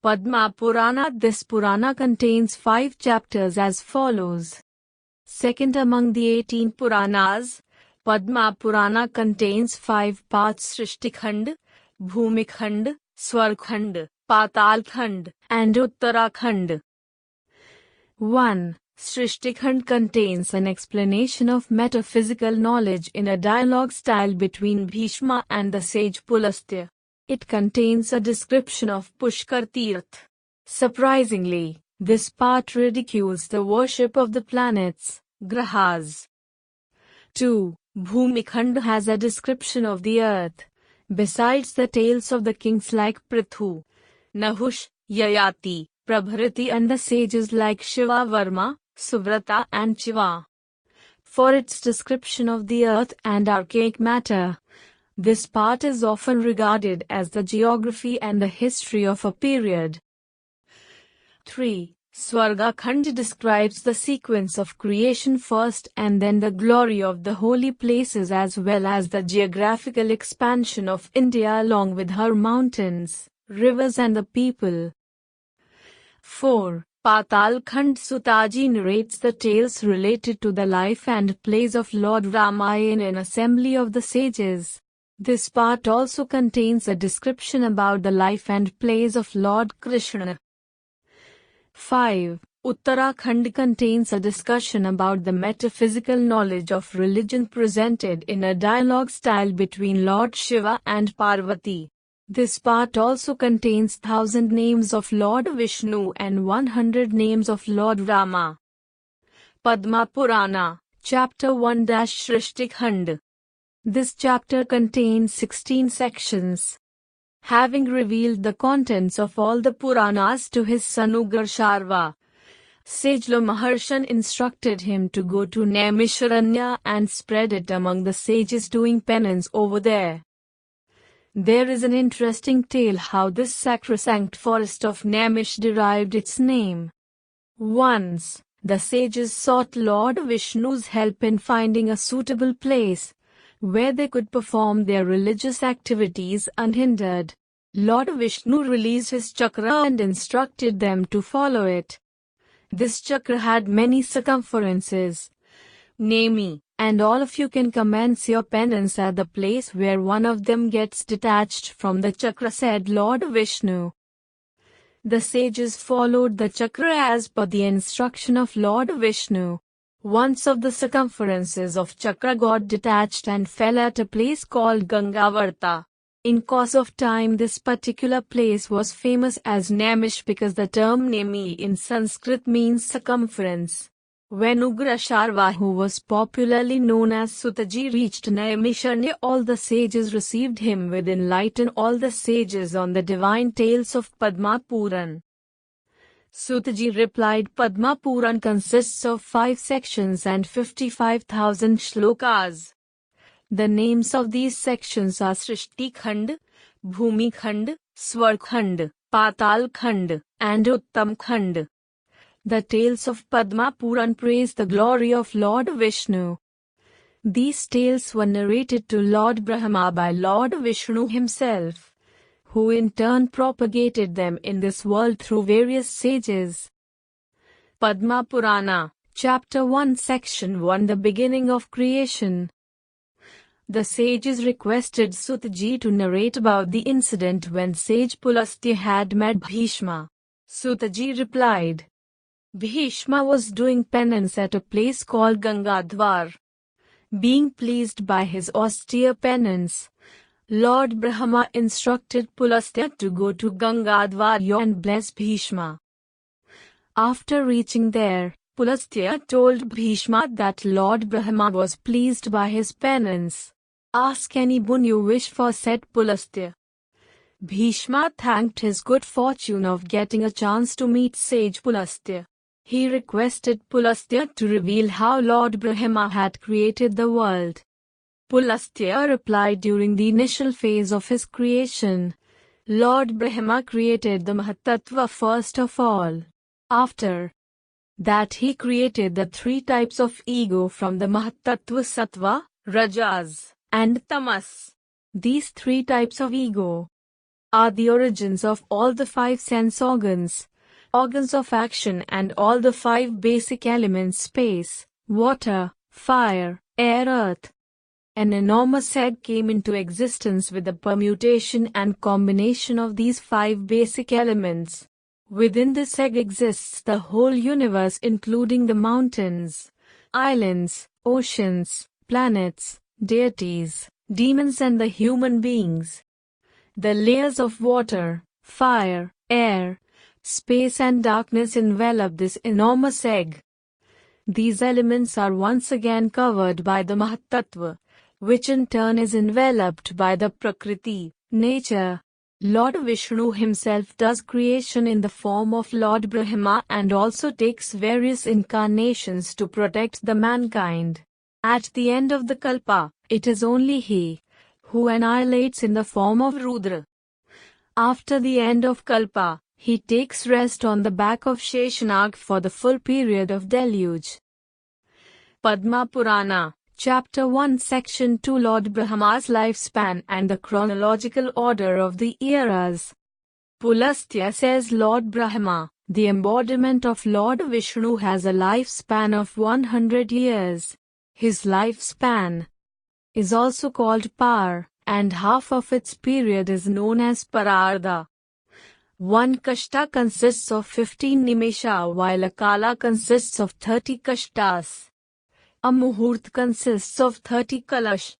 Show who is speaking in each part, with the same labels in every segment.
Speaker 1: Padma Purana. This Purana contains 5 chapters as follows. Second among the 18 Puranas, Padma Purana contains 5 parts: Srishtikhand, Bhumikhand, Swarkhand, Patalkhand, and Uttarakhand. 1. Srishtikhand contains an explanation of metaphysical knowledge in a dialogue style between Bhishma and the sage Pulastya. It contains a description of Pushkar Tirth. Surprisingly, this part ridicules the worship of the planets, grahas. 2. Bhumikhand has a description of the earth. Besides the tales of the kings like Prithu, Nahush, Yayati, Prabharati, and the sages like Shiva Varma, Suvrata, and Shiva. For its description of the earth and archaic matter, this part is often regarded as the geography and the history of a period. 3. Swargakhand describes the sequence of creation first and then the glory of the holy places as well as the geographical expansion of India along with her mountains, rivers and the people. 4. Patalkhand Sutaji narrates the tales related to the life and plays of Lord Rama in an assembly of the sages. This part also contains a description about the life and plays of Lord Krishna. 5. Uttarakhand contains a discussion about the metaphysical knowledge of religion presented in a dialogue style between Lord Shiva and Parvati. This part also contains 1,000 names of Lord Vishnu and 100 names of Lord Rama. Padma Purana, Chapter 1 Shrishtikhand. This chapter contains 16 sections. Having revealed the contents of all the Puranas to his son Ugrasharva, Sage Maharshan instructed him to go to Naimisharanya and spread it among the sages doing penance over there. There is an interesting tale how this sacrosanct forest of Naimish derived its name. Once, the sages sought Lord Vishnu's help in finding a suitable place where they could perform their religious activities unhindered. Lord Vishnu released his chakra and instructed them to follow it. This chakra had many circumferences. Name, and all of you can commence your penance at the place where one of them gets detached from the chakra, said Lord Vishnu. The sages followed the chakra as per the instruction of Lord Vishnu. Once of the circumferences of chakra got detached and fell at a place called Gangavarta. In course of time this particular place was famous as Naimish because the term Nemi in Sanskrit means circumference. When Ugrasharva, who was popularly known as Sutaji, reached Naimisharanya, all the sages received him with enlighten all the sages on the divine tales of Padma Purana. Sutaji replied, Padma Purana consists of 5 sections and 55,000 shlokas. The names of these sections are Srishtikhand, Bhumikhand, Swarkhand, Patalkhand, and Uttamkhand. The tales of Padma Purana praise the glory of Lord Vishnu. These tales were narrated to Lord Brahma by Lord Vishnu himself, who in turn propagated them in this world through various sages. Padma Purana, Chapter 1 Section 1 The beginning of creation. The sages requested Sutaji to narrate about the incident when sage Pulastya had met Bhishma. Sutaji replied, Bhishma was doing penance at a place called Gangadhar. Being pleased by his austere penance, Lord Brahma instructed Pulastya to go to Gangadhar and bless Bhishma. After reaching there, Pulastya told Bhishma that Lord Brahma was pleased by his penance. Ask any boon you wish for, said Pulastya. Bhishma thanked his good fortune of getting a chance to meet sage Pulastya. He requested Pulastya to reveal how Lord Brahma had created the world. Pulastya replied, during the initial phase of his creation, Lord Brahma created the Mahatattva first of all. After that he created the 3 types of ego from the Mahatattva, Sattva, Rajas, and Tamas. These 3 types of ego are the origins of all the 5 sense organs, organs of action, and all the 5 basic elements: space, water, fire, air, earth. An enormous egg came into existence with the permutation and combination of these 5 basic elements. Within this egg exists the whole universe, including the mountains, islands, oceans, planets, deities, demons, and the human beings. The layers of water, fire, air, space, and darkness envelop this enormous egg. These elements are once again covered by the Mahatattva, which in turn is enveloped by the Prakriti, nature. Lord Vishnu himself does creation in the form of Lord Brahma and also takes various incarnations to protect the mankind. At the end of the Kalpa, it is only he who annihilates in the form of Rudra. After the end of Kalpa, he takes rest on the back of Sheshanag for the full period of deluge. Padma Purana, Chapter 1, Section 2, Lord Brahma's lifespan and the chronological order of the eras. Pulastya says Lord Brahma, the embodiment of Lord Vishnu, has a lifespan of 100 years. His lifespan is also called Par, and half of its period is known as Parardha. One Kashta consists of 15 Nimisha, while a Kala consists of 30 Kashtas. A Muhurt consists of 30 Kalash.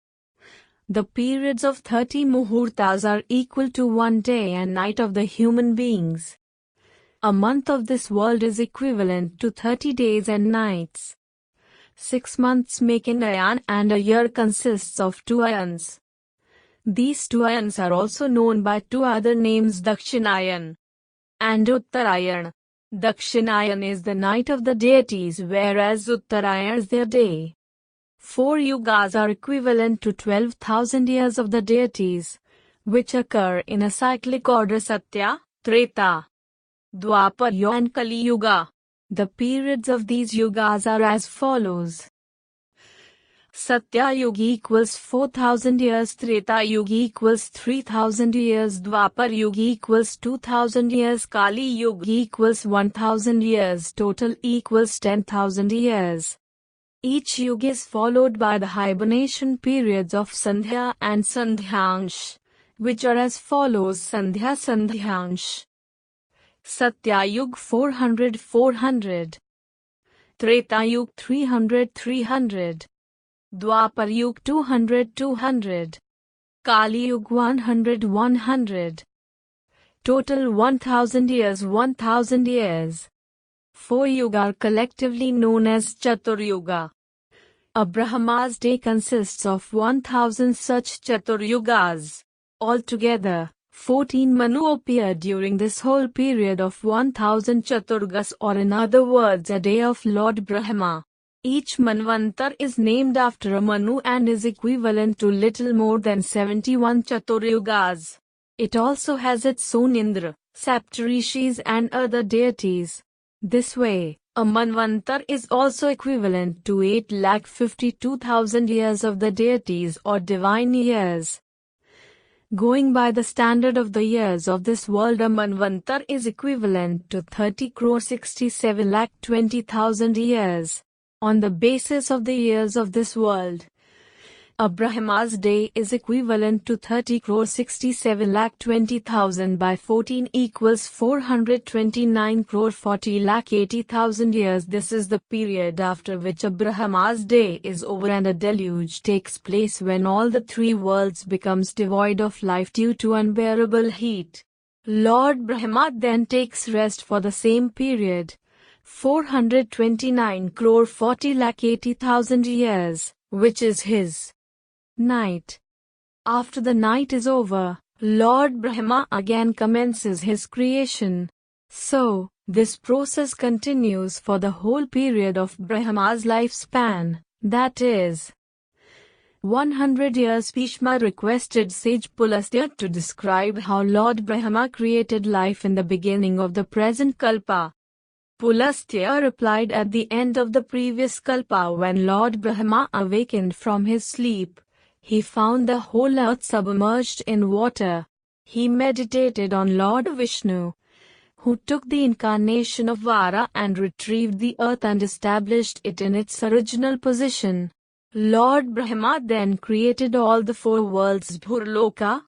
Speaker 1: The periods of 30 Muhurtas are equal to 1 day and night of the human beings. A month of this world is equivalent to 30 days and nights. 6 months make an ayan, and a year consists of 2 ayans. These 2 ayans are also known by 2 other names, Dakshinayan and Uttarayan. Dakshinayan is the night of the deities, whereas Uttarayan is their day. 4 yugas are equivalent to 12,000 years of the deities, which occur in a cyclic order: Satya, Treta, Dwapar Yuga and Kali Yuga. The periods of these yugas are as follows. Satya Yuga equals 4,000 years, Treta Yuga equals 3,000 years, Dwapar Yuga equals 2,000 years, Kali Yuga equals 1,000 years, total equals 10,000 years. Each yuga is followed by the hibernation periods of Sandhya and Sandhyansh, which are as follows: Sandhya, Sandhyansh. Satya Yuga 400, Treta Yuga 300, Dwapar Yuga 200, Kali Yuga 100. Total 1,000 years, 1,000 years. 4 yuga are collectively known as Chatur Yuga. A Brahma's day consists of 1,000 such Chatur Yugas. Altogether, 14 Manu appear during this whole period of 1,000 Chaturgas, or in other words, a day of Lord Brahma. Each Manvantar is named after a Manu and is equivalent to little more than 71 Chaturyugas. It also has its own Indra, Saptarishis and other deities. This way, a Manvantar is also equivalent to 8,52,000 years of the deities or divine years. Going by the standard of the years of this world, a Manvantar is equivalent to 30,67,20,000 years. On the basis of the years of this world, a Brahma's day is equivalent to 30,67,20,000 by 14 equals 429,40,80,000 years. This is the period after which a Brahma's day is over and a deluge takes place, when all the 3 worlds becomes devoid of life due to unbearable heat. Lord Brahma then takes rest for the same period, 429,40,80,000 years, which is his night. After the night is over, Lord Brahma again commences his creation. So, this process continues for the whole period of Brahma's lifespan, that is 100 years. Bhishma requested sage Pulastya to describe how Lord Brahma created life in the beginning of the present Kalpa. Pulastya replied, at the end of the previous Kalpa, when Lord Brahma awakened from his sleep, he found the whole earth submerged in water. He meditated on Lord Vishnu, who took the incarnation of Vara and retrieved the earth and established it in its original position. Lord Brahma then created all the four worlds Bhurloka,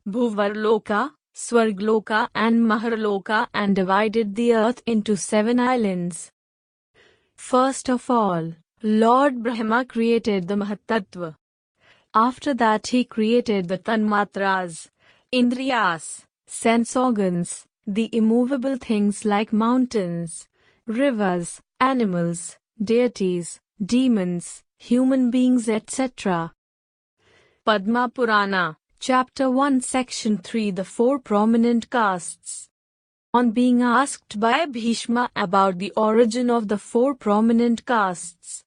Speaker 1: Bhuvarloka, Swargloka and Maharloka and divided the earth into 7 islands. First of all, Lord Brahma created the Mahatattva. After that he created the Tanmatras, Indriyas, sense organs, the immovable things like mountains, rivers, animals, deities, demons, human beings etc. Padma Purana, Chapter 1 Section 3 The Four Prominent Castes. On being asked by Bhishma about the origin of the four prominent castes,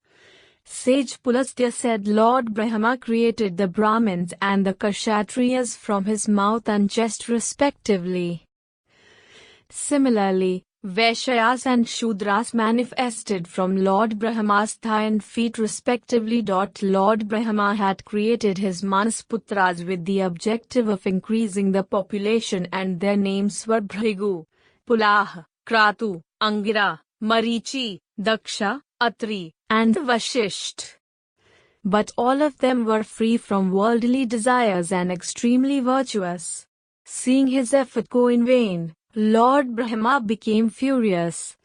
Speaker 1: sage Pulastya said Lord Brahma created the Brahmins and the Kshatriyas from his mouth and chest respectively. Similarly, Vaishyas and Shudras manifested from Lord Brahma's thigh and feet respectively. Lord Brahma had created his Manasputras with the objective of increasing the population and their names were Bhrigu, Pulah, Kratu, Angira, Marichi, Daksha, Atri, and Vashisht. But all of them were free from worldly desires and extremely virtuous. Seeing his effort go in vain, Lord Brahma became furious,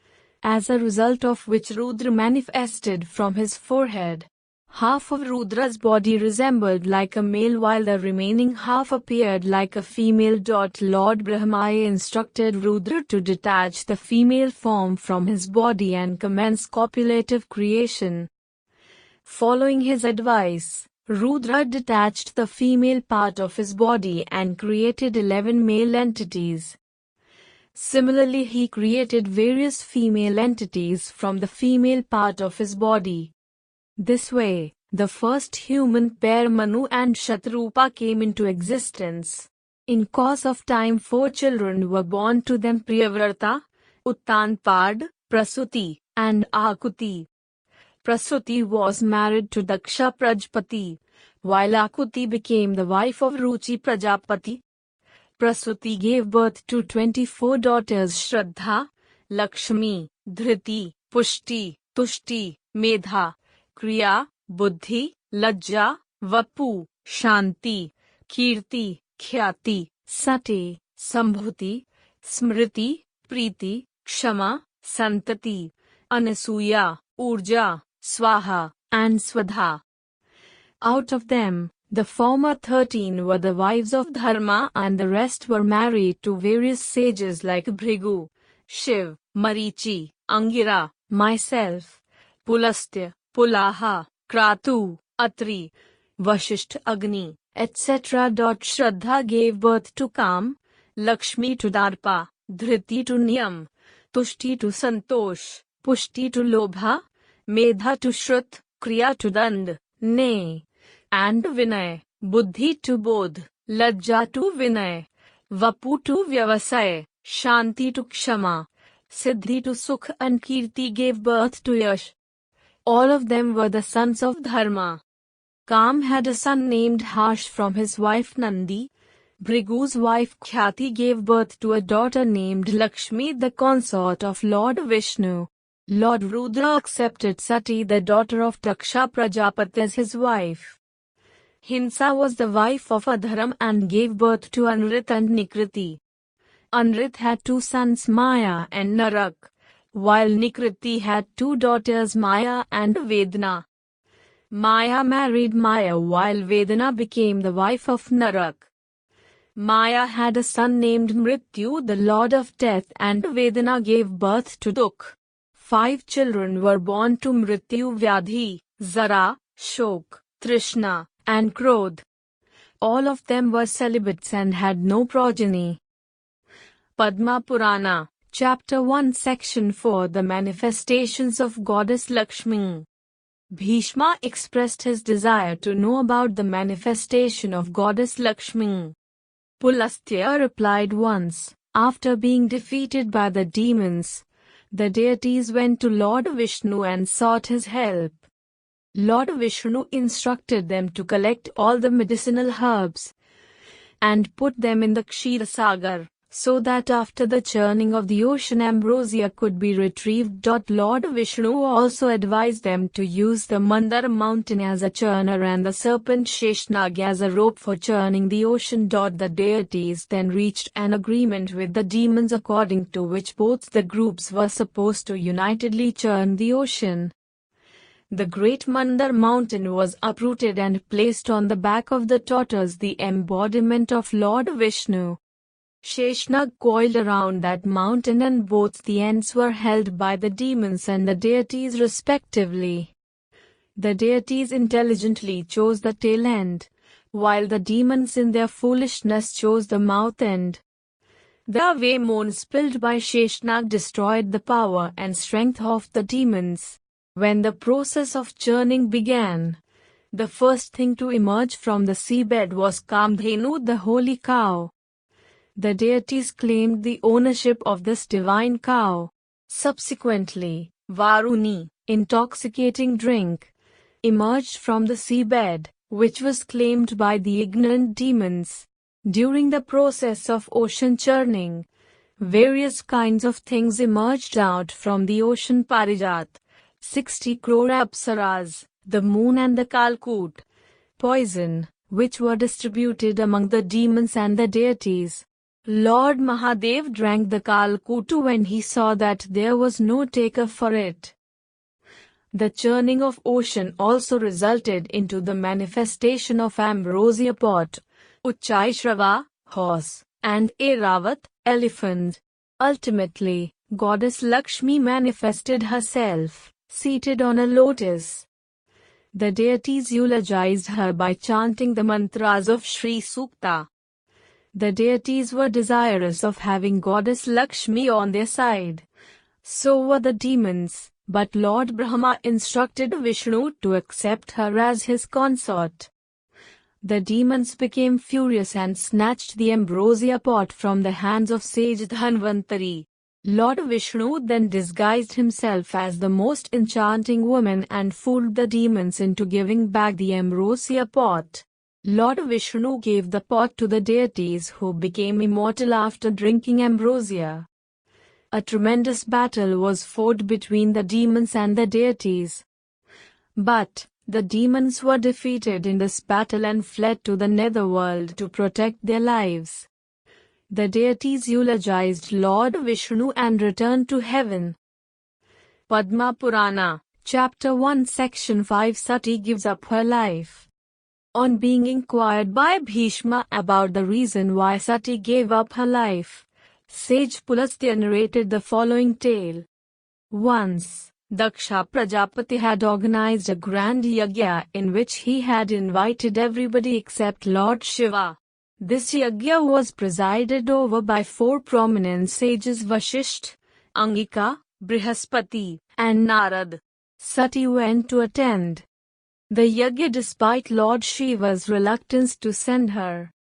Speaker 1: as a result of which Rudra manifested from his forehead. Half of Rudra's body resembled like a male while the remaining half appeared like a female. Lord Brahma instructed Rudra to detach the female form from his body and commence copulative creation. Following his advice, Rudra detached the female part of his body and created 11 male entities. Similarly, he created various female entities from the female part of his body. This way, the first human pair Manu and Shatrupa came into existence. In course of time 4 children were born to them: Priyavrata, Uttanpad, Prasuti, and Akuti. Prasuti was married to Daksha Prajapati, while Akuti became the wife of Ruchi Prajapati. Prasuti gave birth to 24 daughters: Shraddha, Lakshmi, Dhriti, Pushti, Tushti, Medha, Kriya, Buddhi, Lajja, Vapu, Shanti, Kirti, Khyati, Sati, Sambhuti, Smriti, Priti, Kshama, Santati, Anasuya, Urja, Swaha, and Swadha. Out of them, the former 13 were the wives of Dharma and the rest were married to various sages like Bhrigu, Shiv, Marichi, Angira, myself, Pulastya, Pulaha, Kratu, Atri, Vashisht, Agni, etc. Shraddha gave birth to Kam, Lakshmi to Darpa, Dhriti to Niyam, Tushti to Santosh, Pushti to Lobha, Medha to Shrut, Kriya to Dand, Nay, and Vinay, Buddhi to Bodh, Lajja to Vinay, Vapu to Vyavasay, Shanti to Kshama, Siddhi to Sukh, and Kirti gave birth to Yash. All of them were the sons of Dharma. Kam had a son named Harsh from his wife Nandi. Bhrigu's wife Khyati gave birth to a daughter named Lakshmi, the consort of Lord Vishnu. Lord Rudra accepted Sati, the daughter of Daksha Prajapati, as his wife. Hinsa was the wife of Adharam and gave birth to Anrit and Nikriti. Anrit had 2 sons, Maya and Narak, while Nikriti had 2 daughters, Maya and Vedana. Maya married Maya while Vedana became the wife of Narak. Maya had a son named Mrityu, the lord of death, and Vedana gave birth to Dukh. 5 children were born to Mrityu: Vyadhi, Zara, Shok, Trishna, and Krodh. All of them were celibates and had no progeny. Padma Purana, Chapter 1 Section 4 The Manifestations of Goddess Lakshmi. Bhishma expressed his desire to know about the manifestation of Goddess Lakshmi. Pulastya replied, once, after being defeated by the demons, the deities went to Lord Vishnu and sought his help. Lord Vishnu instructed them to collect all the medicinal herbs, and put them in the Kshirosagar, so that after the churning of the ocean ambrosia could be retrieved. Lord Vishnu also advised them to use the Mandar mountain as a churner and the serpent Sheshnag as a rope for churning the ocean. The deities then reached an agreement with the demons according to which both the groups were supposed to unitedly churn the ocean. The great Mandar mountain was uprooted and placed on the back of the tortoise, the embodiment of Lord Vishnu. Sheshnag coiled around that mountain and both the ends were held by the demons and the deities respectively. The deities intelligently chose the tail end, while the demons in their foolishness chose the mouth end. The Vaman spilled by Sheshnag destroyed the power and strength of the demons. When the process of churning began, the first thing to emerge from the seabed was Kamdhenu, the holy cow. The deities claimed the ownership of this divine cow. Subsequently, Varuni, intoxicating drink, emerged from the seabed, which was claimed by the ignorant demons. During the process of ocean churning, various kinds of things emerged out from the ocean. Parijat, 60 crore apsaras, the moon and the Kalkut, poison, which were distributed among the demons and the deities. Lord Mahadev drank the Kalkutu when he saw that there was no taker for it. The churning of ocean also resulted into the manifestation of ambrosia pot, Uchchaishrava, horse, and Airavat, elephant. Ultimately, Goddess Lakshmi manifested herself, seated on a lotus. The deities eulogized her by chanting the mantras of Sri Sukta. The deities were desirous of having Goddess Lakshmi on their side. So were the demons, but Lord Brahma instructed Vishnu to accept her as his consort. The demons became furious and snatched the ambrosia pot from the hands of sage Dhanvantari. Lord Vishnu then disguised himself as the most enchanting woman and fooled the demons into giving back the ambrosia pot. Lord Vishnu gave the pot to the deities, who became immortal after drinking ambrosia. A tremendous battle was fought between the demons and the deities. But the demons were defeated in this battle and fled to the netherworld to protect their lives. The deities eulogized Lord Vishnu and returned to heaven. Padma Purana, Chapter 1, Section 5. Sati gives up her life. On being inquired by Bhishma about the reason why Sati gave up her life, sage Pulastya narrated the following tale. Once, Daksha Prajapati had organized a grand yagya in which he had invited everybody except Lord Shiva. This yagya was presided over by 4 prominent sages: Vashisht, Angika, Brihaspati, and Narad. Sati went to attend the yagya despite Lord Shiva's reluctance to send her.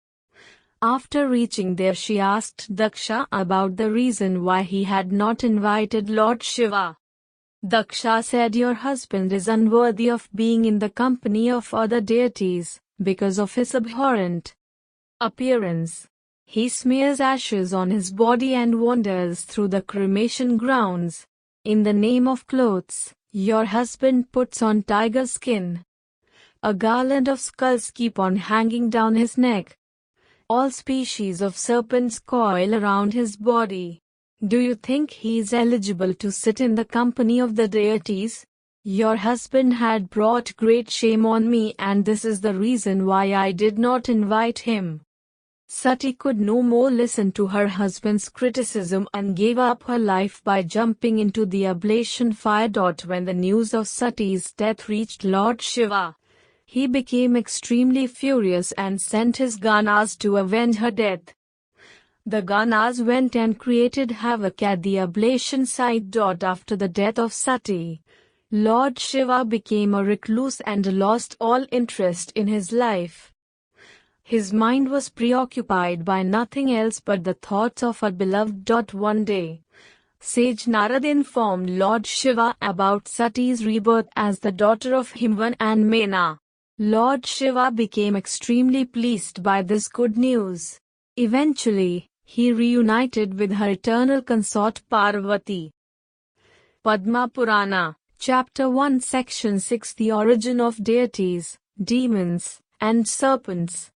Speaker 1: After reaching there, she asked Daksha about the reason why he had not invited Lord Shiva. Daksha said, "Your husband is unworthy of being in the company of other deities, because of his abhorrent appearance. He smears ashes on his body and wanders through the cremation grounds. In the name of clothes, your husband puts on tiger skin. A garland of skulls keep on hanging down his neck. All species of serpents coil around his body. Do you think he is eligible to sit in the company of the deities? Your husband had brought great shame on me, and this is the reason why I did not invite him." Sati could no more listen to her husband's criticism and gave up her life by jumping into the ablation fire. When the news of Sati's death reached Lord Shiva, he became extremely furious and sent his Ganas to avenge her death. The Ganas went and created havoc at the ablation site. After the death of Sati, Lord Shiva became a recluse and lost all interest in his life. His mind was preoccupied by nothing else but the thoughts of her beloved. One day, sage Narad informed Lord Shiva about Sati's rebirth as the daughter of Himvan and Mena. Lord Shiva became extremely pleased by this good news. Eventually, he reunited with her eternal consort Parvati. Padma Purana, Chapter 1, Section 6, The Origin of Deities, Demons, and Serpents.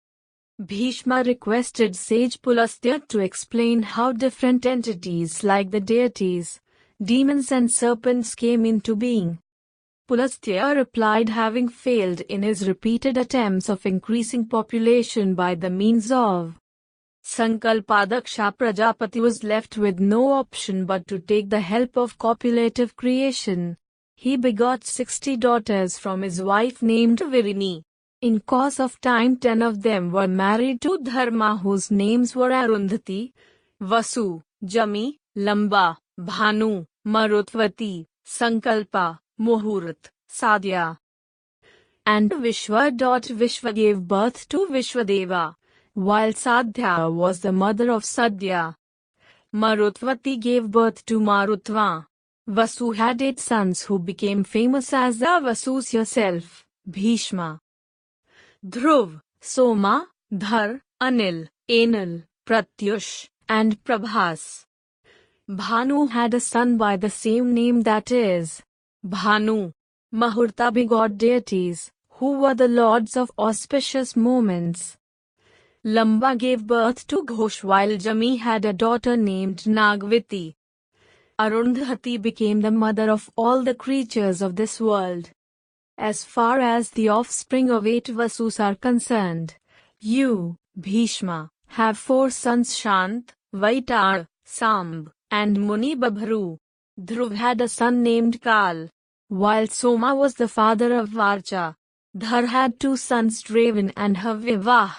Speaker 1: Bhishma requested sage Pulastya to explain how different entities like the deities, demons and serpents came into being. Pulastya replied, having failed in his repeated attempts of increasing population by the means of Sankalpadaksha, Prajapati was left with no option but to take the help of copulative creation. He begot 60 daughters from his wife named Virini. In course of time 10 of them were married to Dharma, whose names were Arundhati, Vasu, Jami, Lamba, Bhanu, Marutvati, Sankalpa, Muhurat, Sadhya, and Vishwa. Vishwa gave birth to Vishwadeva, while Sadhya was the mother of Sadhya. Marutvati gave birth to Marutva. Vasu had 8 sons who became famous as the Vasus yourself, Bhishma, Dhruv, Soma, Dhar, Anil, Enal, Pratyush, and Prabhas. Bhanu had a son by the same name, that is, Bhanu. Muhurta begot deities, who were the lords of auspicious moments. Lamba gave birth to Ghosh, while Jami had a daughter named Nagviti. Arundhati became the mother of all the creatures of this world. As far as the offspring of 8 Vasus are concerned, you, Bhishma, have 4 sons, Shant, Vaitar, Samb, and Muni Babharu. Dhruv had a son named Kal, while Soma was the father of Varcha. Dhar had 2 sons, Dravan and Havivah.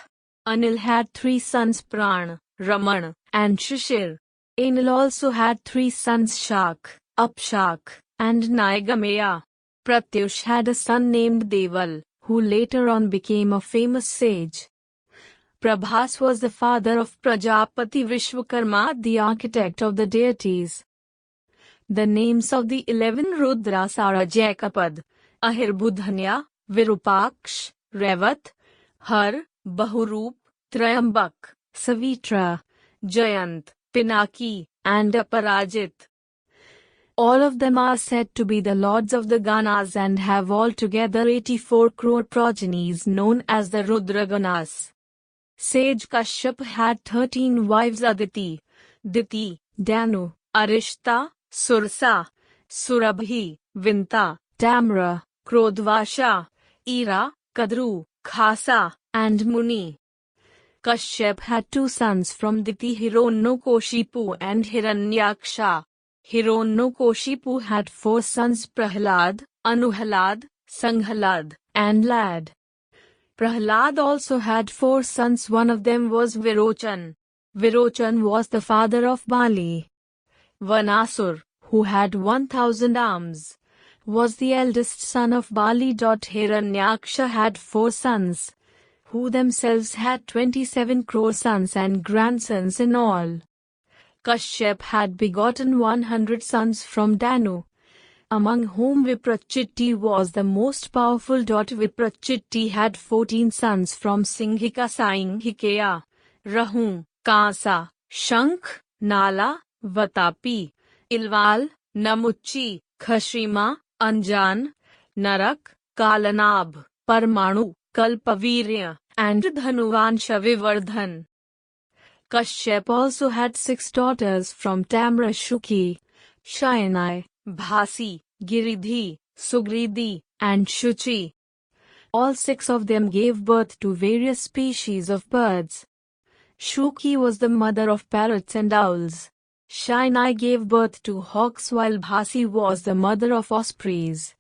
Speaker 1: Anil had 3 sons, Pran, Raman, and Shishir. Enal also had 3 sons, Shak, Upshak, and Naigameya. Pratyush had a son named Deval, who later on became a famous sage. Prabhas was the father of Prajapati Vishwakarma, the architect of the deities. The names of the 11 Rudras are Ajaikapad, Ahirbudhanya, Virupaksh, Revat, Har, Bahurup, Trayambak, Savitra, Jayant, Pinaki, and Aparajit. All of them are said to be the lords of the Ganas and have altogether 84 crore progenies known as the Marud Ganas. Sage Kashyap had 13 wives: Aditi, Diti, Danu, Arishta, Sursa, Surabhi, Vinta, Tamra, Krodvasha, Ira, Kadru, Khasa, and Muni. Kashyap had 2 sons from Diti, Hiranyakashipu and Hiranyaksha. Hiranyakashipu had 4 sons: Prahlad, Anuhalad, Sanghalad, and Lad. Prahlad also had 4 sons, one of them was Virochan. Virochan was the father of Bali. Vanasur, who had 1,000 arms, was the eldest son of Bali. Hiranyaksha had 4 sons, who themselves had 27 crore sons and grandsons in all. Kashyap had begotten 100 sons from Danu, among whom Viprachitti was the most powerful. Viprachitti had 14 sons from Singhika, Sainghikeya, Rahu, Kasa, Shankh, Nala, Vatapi, Ilwal, Namuchi, Khashrima, Anjan, Narak, Kalanab, Parmanu, Kalpavirya, and Dhanuvansha Vivardhan. Kashyap also had 6 daughters from Tamra: Shuki, Shayanai, Bhasi, Giridhi, Sugridhi, and Shuchi. All 6 of them gave birth to various species of birds. Shuki was the mother of parrots and owls. Shayanai gave birth to hawks, while Bhasi was the mother of ospreys,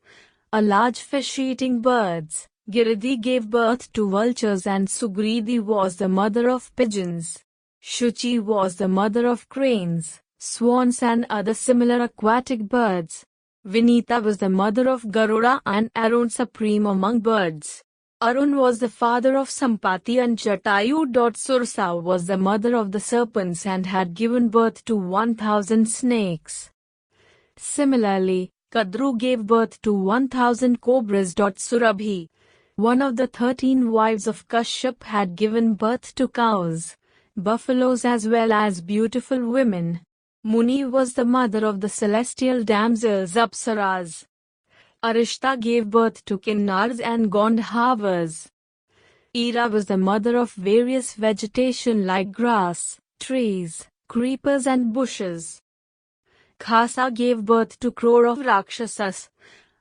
Speaker 1: a large fish-eating birds. Giridhi gave birth to vultures, and Sugridhi was the mother of pigeons. Shuchi was the mother of cranes, swans, and other similar aquatic birds. Vinita was the mother of Garuda and Arun, supreme among birds. Arun was the father of Sampati and Jatayu. Sursa was the mother of the serpents and had given birth to 1,000 snakes. Similarly, Kadru gave birth to 1,000 cobras. Surabhi One of the 13 wives of Kashyap had given birth to cows, buffaloes as well as beautiful women. Muni was the mother of the celestial damsels Apsaras. Arishta gave birth to Kinnars and Gandharvas. Ira was the mother of various vegetation like grass, trees, creepers and bushes. Khasa gave birth to crore of Rakshasas,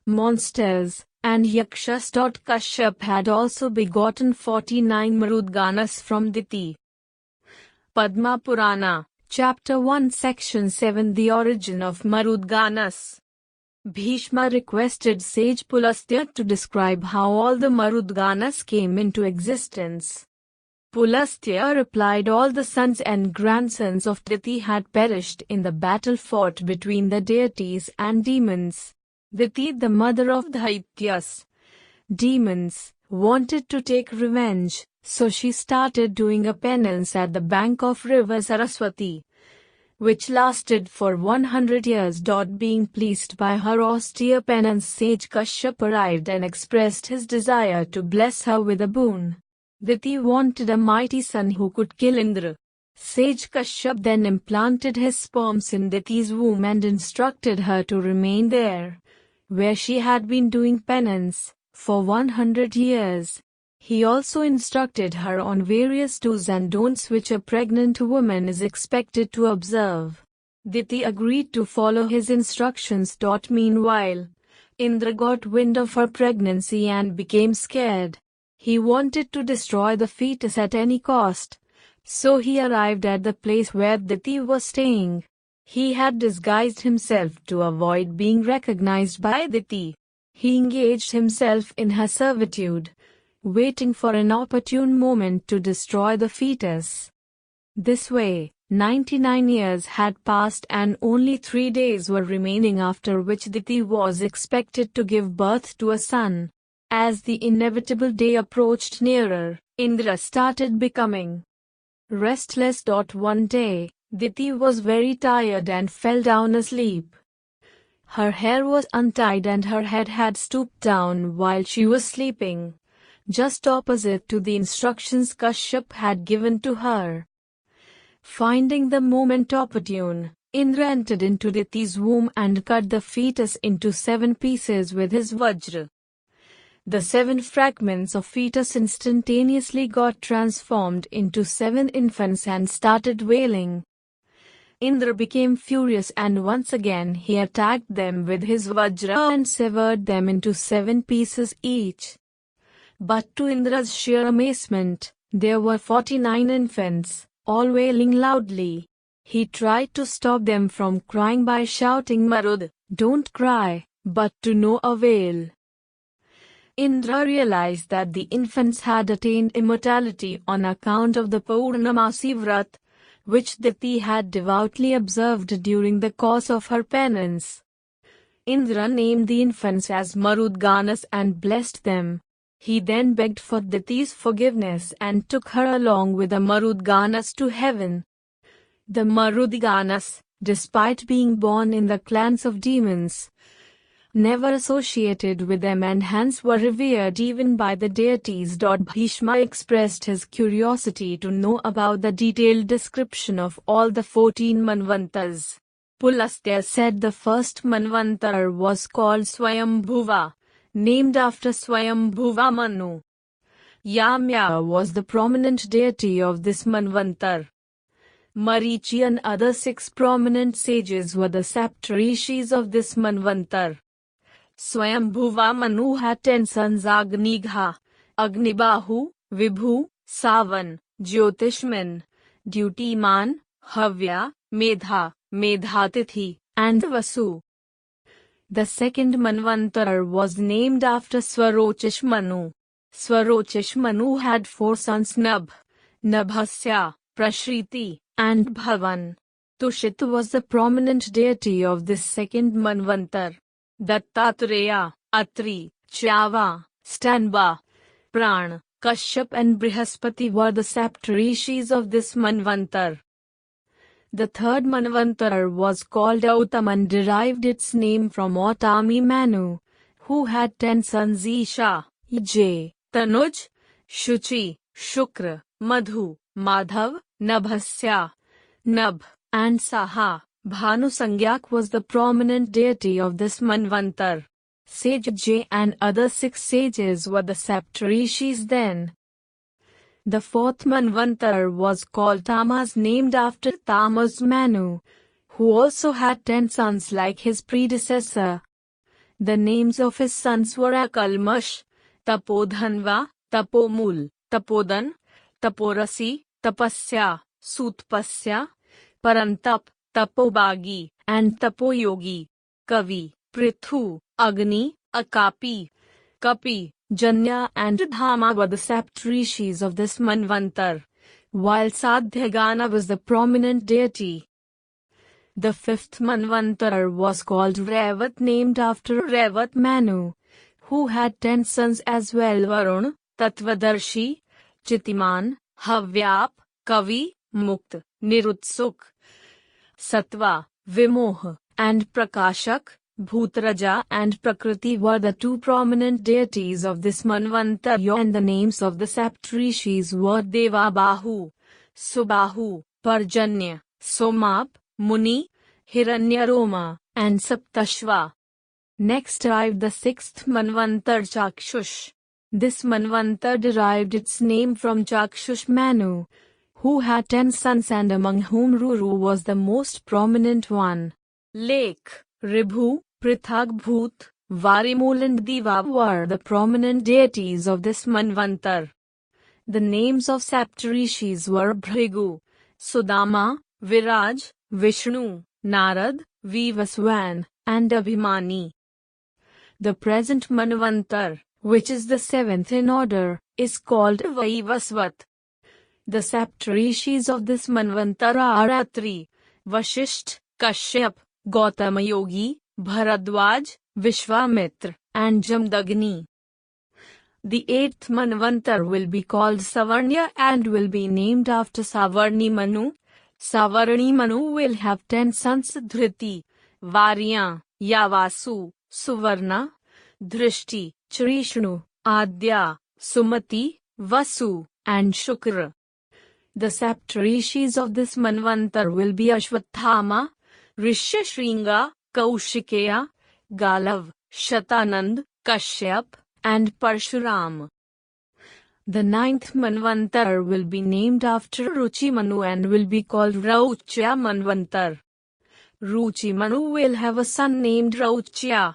Speaker 1: monsters, and Yakshas. Kashyap had also begotten 49 Marud Ganas from Diti. Padma Purana, Chapter 1 Section 7 The Origin of Marud Ganas. Bhishma requested sage Pulastya to describe how all the Marud Ganas came into existence. Pulastya replied all the sons and grandsons of Diti had perished in the battle fought between the deities and demons. Diti, the mother of Daityas, demons, wanted to take revenge, so she started doing a penance at the bank of river Saraswati, which lasted for 100 years. Being pleased by her austere penance, sage Kashyap arrived and expressed his desire to bless her with a boon. Diti wanted a mighty son who could kill Indra. Sage Kashyap then implanted his sperms in Diti's womb and instructed her to remain there, where she had been doing penance, for 100 years. He also instructed her on various do's and don'ts which a pregnant woman is expected to observe. Diti agreed to follow his instructions. Meanwhile, Indra got wind of her pregnancy and became scared. He wanted to destroy the fetus at any cost, so he arrived at the place where Diti was staying. He had disguised himself to avoid being recognized by Diti. He engaged himself in her servitude, waiting for an opportune moment to destroy the fetus. This way, 99 years had passed and only 3 days were remaining, after which Diti was expected to give birth to a son. As the inevitable day approached nearer, Indra started becoming restless. One day, Diti was very tired and fell down asleep. Her hair was untied and her head had stooped down while she was sleeping, just opposite to the instructions Kashyap had given to her. Finding the moment opportune, Indra entered into Diti's womb and cut the fetus into 7 pieces with his vajra. The 7 fragments of fetus instantaneously got transformed into 7 infants and started wailing. Indra became furious and once again he attacked them with his vajra and severed them into 7 pieces each. But to Indra's sheer amazement, there were 49 infants, all wailing loudly. He tried to stop them from crying by shouting, "Marud, don't cry," but to no avail. Indra realized that the infants had attained immortality on account of the Purnamasi Vrat, which Diti had devoutly observed during the course of her penance. Indra named the infants as Marud Ganas and blessed them. He then begged for Diti's forgiveness and took her along with the Marud Ganas to heaven. The Marud Ganas, despite being born in the clans of demons, never associated with them and hence were revered even by the deities. Bhishma expressed his curiosity to know about the detailed description of all the 14 Manvantars. Pulastya said the first Manvantar was called Swayambhuva, named after Swayambhuva Manu. Yamya was the prominent deity of this Manvantar. Marichi and other 6 prominent sages were the saptarishis of this Manvantar. Swayambhuva Manu had 10 sons: Agnigha, Agnibahu, Vibhu, Savan, Jyotishman, Dutiman, Havya, Medha, Medhatithi, and Vasu. The second Manvantar was named after Swarochish Manu. Swarochish Manu had 4 sons: Nabh, Nabhasya, Prashriti, and Bhavan. Tushit was the prominent deity of this second Manvantar. Dattatreya, Atri, Chava, Stanba, Pran, Kashyap and Brihaspati were the saptarishis of this Manvantar. The third Manvantar was called Autam and derived its name from Autami Manu, who had 10 sons: Isha, Ije, Tanuj, Shuchi, Shukra, Madhu, Madhav, Nabhasya, Nabh, and Saha. Bhanu Sangyak was the prominent deity of this Manvantar. Sage J and other 6 sages were the Saptarishis then. The fourth Manvantar was called Tamas, named after Tamas Manu, who also had 10 sons like his predecessor. The names of his sons were Akalmash, Tapodhanva, Tapomul, Tapodan, Taporasi, Tapasya, Sutpasya, Parantap, Tapobagi, and Tapoyogi. Kavi, Prithu, Agni, Akapi, Kapi, Janya and Dhama were the Saptarishis of this Manvantar, while Sadhyagana was the prominent deity. The fifth Manvantar was called Revat, named after Revat Manu, who had 10 sons as well: Varun, Tatvadarshi, Chitiman, Havyap, Kavi, Mukt, Nirutsuk, Satva, Vimoh, and Prakashak. Bhutraja and Prakriti were the 2 prominent deities of this Manvantar, and the names of the Saptarishis were Devabahu, Subahu, Parjanya, Somap, Muni, Hiranyaroma, and Saptashva. Next arrived the 6th Manvantar, Chakshush. This Manvantar derived its name from Chakshush Manu, who had 10 sons and among whom Ruru was the most prominent one. Lake, Ribhu, Prithag-bhut, Varimul and Diva were the prominent deities of this Manvantar. The names of Saptarishis were Bhrigu, Sudama, Viraj, Vishnu, Narad, Vivaswan, and Abhimani. The present Manvantar, which is the 7th in order, is called Vaivasvat. The Saptarishis of this Manvantar are Atri, Vashisht, Kashyap, Gautama Yogi, Bharadwaj, Vishwamitra, and Jamdagni. The 8th Manvantar will be called Savarnya and will be named after Savarni Manu. Savarni Manu will have 10 sons: Dhriti, Varya, Yavasu, Suvarna, Drishti, Trishnu, Adya, Sumati, Vasu, and Shukra. The Saptarishis of this Manvantar will be Ashwathama, Rishyashringa, Kaushikeya, Galav, Shatanand, Kashyap, and Parshuram. The 9th Manvantar will be named after Ruchi Manu and will be called Rauchya Manvantar. Ruchi Manu will have a son named Rauchya.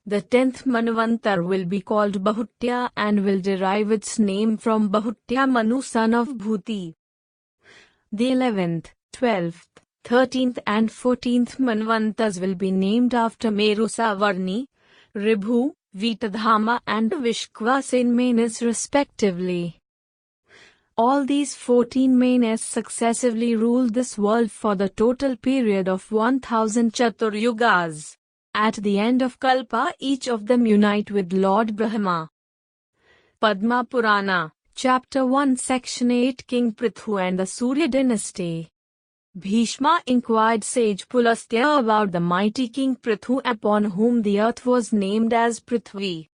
Speaker 1: The 10th Manvantar will be called Bahutya and will derive its name from Bahutya Manu, son of Bhuti. The 11th, 12th, 13th and 14th Manvantars will be named after Meru Savarni, Ribhu, Vitadhama and Vishkvasen Manas respectively. All these 14 Manas successively ruled this world for the total period of 1000 Chaturyugas. At the end of Kalpa, each of them unite with Lord Brahma. Padma Purana, Chapter 1, Section 8, King Prithu and the Surya dynasty. Bhishma inquired sage Pulastya about the mighty King Prithu, upon whom the earth was named as Prithvi.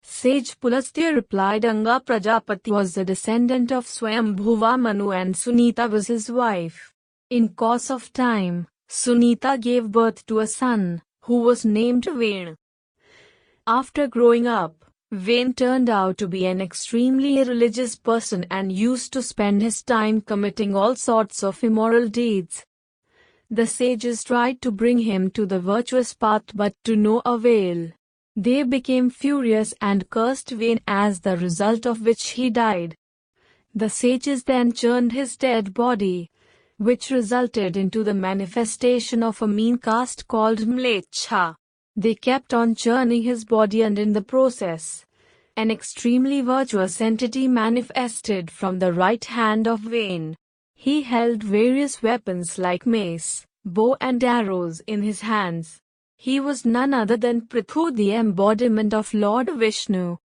Speaker 1: Sage Pulastya replied, Anga Prajapati was the descendant of Swayambhuva Manu and Sunita was his wife. In course of time, Sunita gave birth to a son, who was named Vain. After growing up, Vain turned out to be an extremely irreligious person and used to spend his time committing all sorts of immoral deeds. The sages tried to bring him to the virtuous path but to no avail. They became furious and cursed Vain, as the result of which he died. The sages then churned his dead body, which resulted into the manifestation of a mean caste called Mlecha. They kept on churning his body and in the process, an extremely virtuous entity manifested from the right hand of Vain. He held various weapons like mace, bow and arrows in his hands. He was none other than Prithu, the embodiment of Lord Vishnu.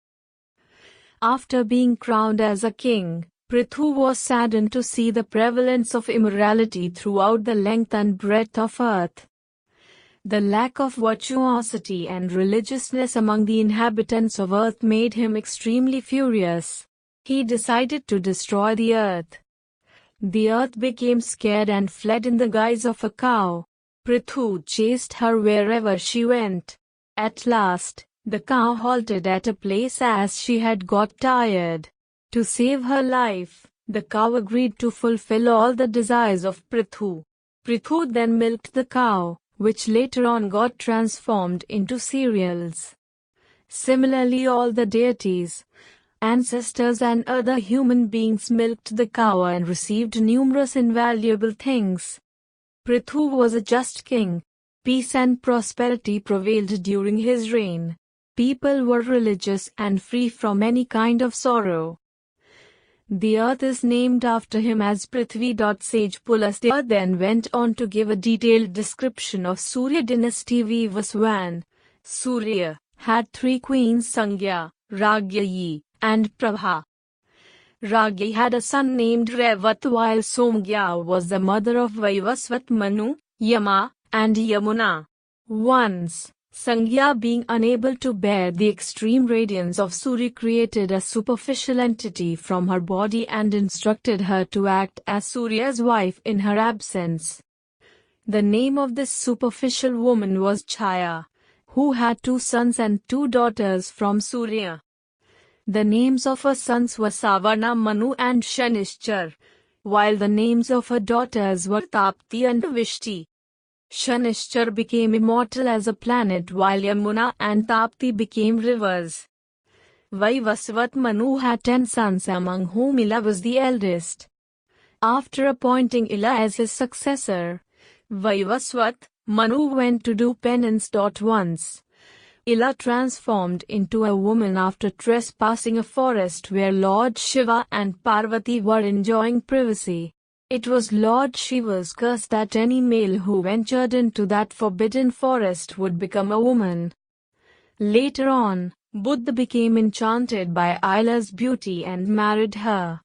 Speaker 1: After being crowned as a king, Prithu was saddened to see the prevalence of immorality throughout the length and breadth of earth. The lack of virtuosity and religiousness among the inhabitants of earth made him extremely furious. He decided to destroy the earth. The earth became scared and fled in the guise of a cow. Prithu chased her wherever she went. At last, the cow halted at a place as she had got tired. To save her life, the cow agreed to fulfill all the desires of Prithu. Prithu then milked the cow, which later on got transformed into cereals. Similarly, all the deities, ancestors and other human beings milked the cow and received numerous invaluable things. Prithu was a just king. Peace and prosperity prevailed during his reign. People were religious and free from any kind of sorrow. The earth is named after him as Prithvi. Sage Pulastya then went on to give a detailed description of Surya dynasty. Vaman, Surya, had three queens Sangya, Ragyayi, and Prabha. Ragyayi had a son named Revat, while Somgya was the mother of Vaivasvat, Manu, Yama, and Yamuna. Once, Sangya, being unable to bear the extreme radiance of Surya, created a superficial entity from her body and instructed her to act as Surya's wife in her absence. The name of this superficial woman was Chaya, who had 2 sons and 2 daughters from Surya. The names of her sons were Savarna, Manu, and Shanishchar, while the names of her daughters were Tapti and Vishti. Shanishchar became immortal as a planet, while Yamuna and Tapti became rivers. Vaivasvat Manu had 10 sons, among whom Ila was the eldest. After appointing Ila as his successor, Vaivasvat Manu went to do penance. Once, Ila transformed into a woman after trespassing a forest where Lord Shiva and Parvati were enjoying privacy. It was Lord Shiva's curse that any male who ventured into that forbidden forest would become a woman. Later on, Buddha became enchanted by Ila's beauty and married her.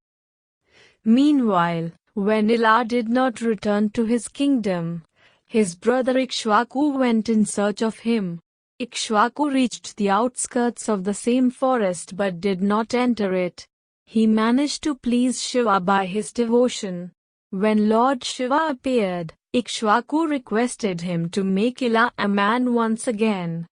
Speaker 1: Meanwhile, when Ila did not return to his kingdom, his brother Ikshvaku went in search of him. Ikshvaku reached the outskirts of the same forest but did not enter it. He managed to please Shiva by his devotion. When Lord Shiva appeared, Ikshvaku requested him to make Ila a man once again.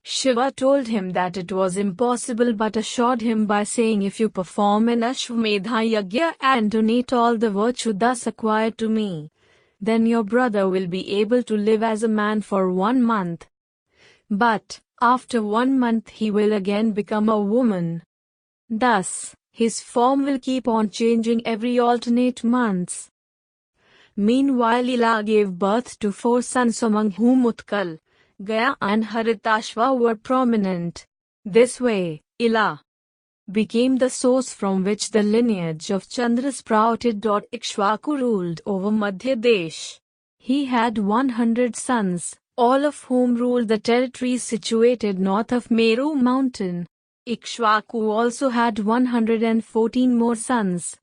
Speaker 1: Shiva told him that it was impossible but assured him by saying, if you perform an Ashwamedha Yagya and donate all the virtue thus acquired to me, then your brother will be able to live as a man for 1 month. But, after 1 month he will again become a woman. Thus, his form will keep on changing every alternate months. Meanwhile, Ila gave birth to 4 sons, among whom Utkal, Gaya and Haritashva were prominent. This way, Ila became the source from which the lineage of Chandra sprouted. Ikshvaku ruled over Madhya Desh. He had 100 sons, all of whom ruled the territories situated north of Meru mountain. Ikshvaku also had 114 more sons,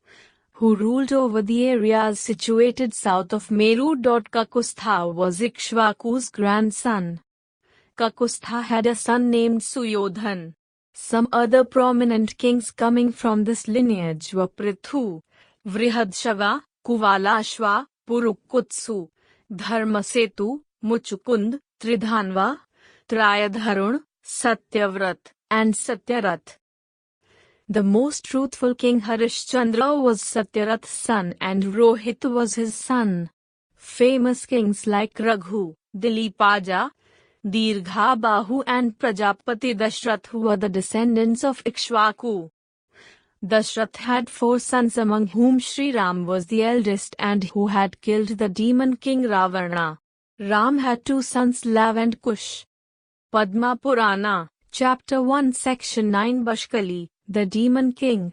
Speaker 1: who ruled over the areas situated south of Meru. Kakustha was Ikshvaku's grandson. Kakustha had a son named Suyodhan. Some other prominent kings coming from this lineage were Prithu, Vrihadshava, Kuvalashva, Purukutsu, Dharmasetu, Muchukund, Tridhanva, Trayadharun, Satyavrat, and Satyarath. The most truthful king Harishchandra was Satyarath's son and Rohit was his son. Famous kings like Raghu, Dilipaja, Dirghabahu and Prajapati Dashrath were the descendants of Ikshvaku. Dashrath had 4 sons, among whom Sri Ram was the eldest and who had killed the demon king Ravana. Ram had 2 sons, Lav and Kush. Padma Purana, Chapter 1, Section 9. Bashkali, the demon king.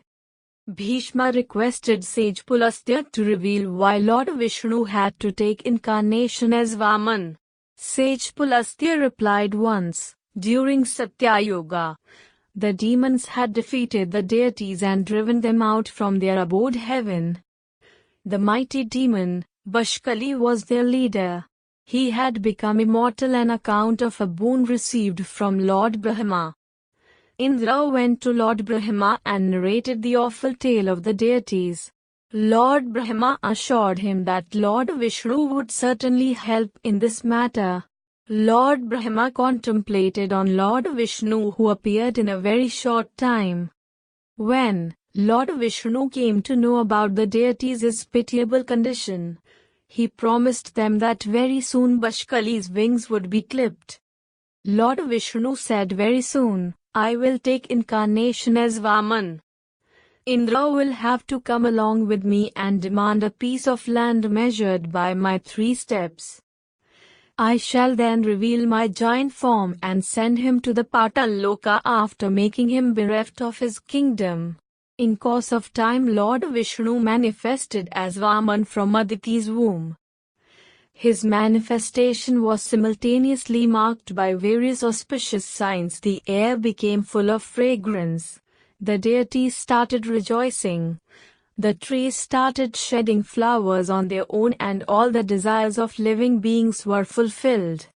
Speaker 1: Bhishma requested sage Pulastya to reveal why Lord Vishnu had to take incarnation as Vaman. Sage Pulastya replied, once, during Satya Yoga, the demons had defeated the deities and driven them out from their abode heaven. The mighty demon, Bashkali, was their leader. He had become immortal on account of a boon received from Lord Brahma. Indra went to Lord Brahma and narrated the awful tale of the deities. Lord Brahma assured him that Lord Vishnu would certainly help in this matter. Lord Brahma contemplated on Lord Vishnu, who appeared in a very short time. When Lord Vishnu came to know about the deities' pitiable condition, he promised them that very soon Bashkali's wings would be clipped. Lord Vishnu said, very soon, I will take incarnation as Vaman. Indra will have to come along with me and demand a piece of land measured by my 3 steps. I shall then reveal my giant form and send him to the Patal Loka after making him bereft of his kingdom. In course of time, Lord Vishnu manifested as Vaman from Aditi's womb. His manifestation was simultaneously marked by various auspicious signs. The air became full of fragrance. The deities started rejoicing. The trees started shedding flowers on their own, and all the desires of living beings were fulfilled.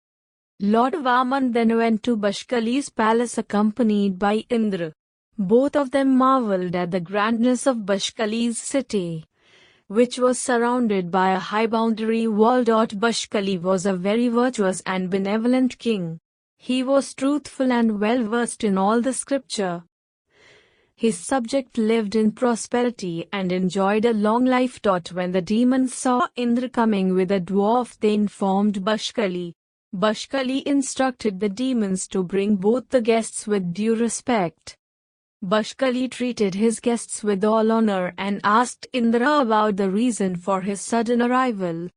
Speaker 1: Lord Vaman then went to Bashkali's palace accompanied by Indra. Both of them marveled at the grandness of Bashkali's city, which was surrounded by a high boundary wall. Bashkali was a very virtuous and benevolent king. He was truthful and well versed in all the scripture. His subject lived in prosperity and enjoyed a long life. When the demons saw Indra coming with a dwarf, they informed Bashkali. Bashkali instructed the demons to bring both the guests with due respect. Bashkali treated his guests with all honor and asked Indra about the reason for his sudden arrival.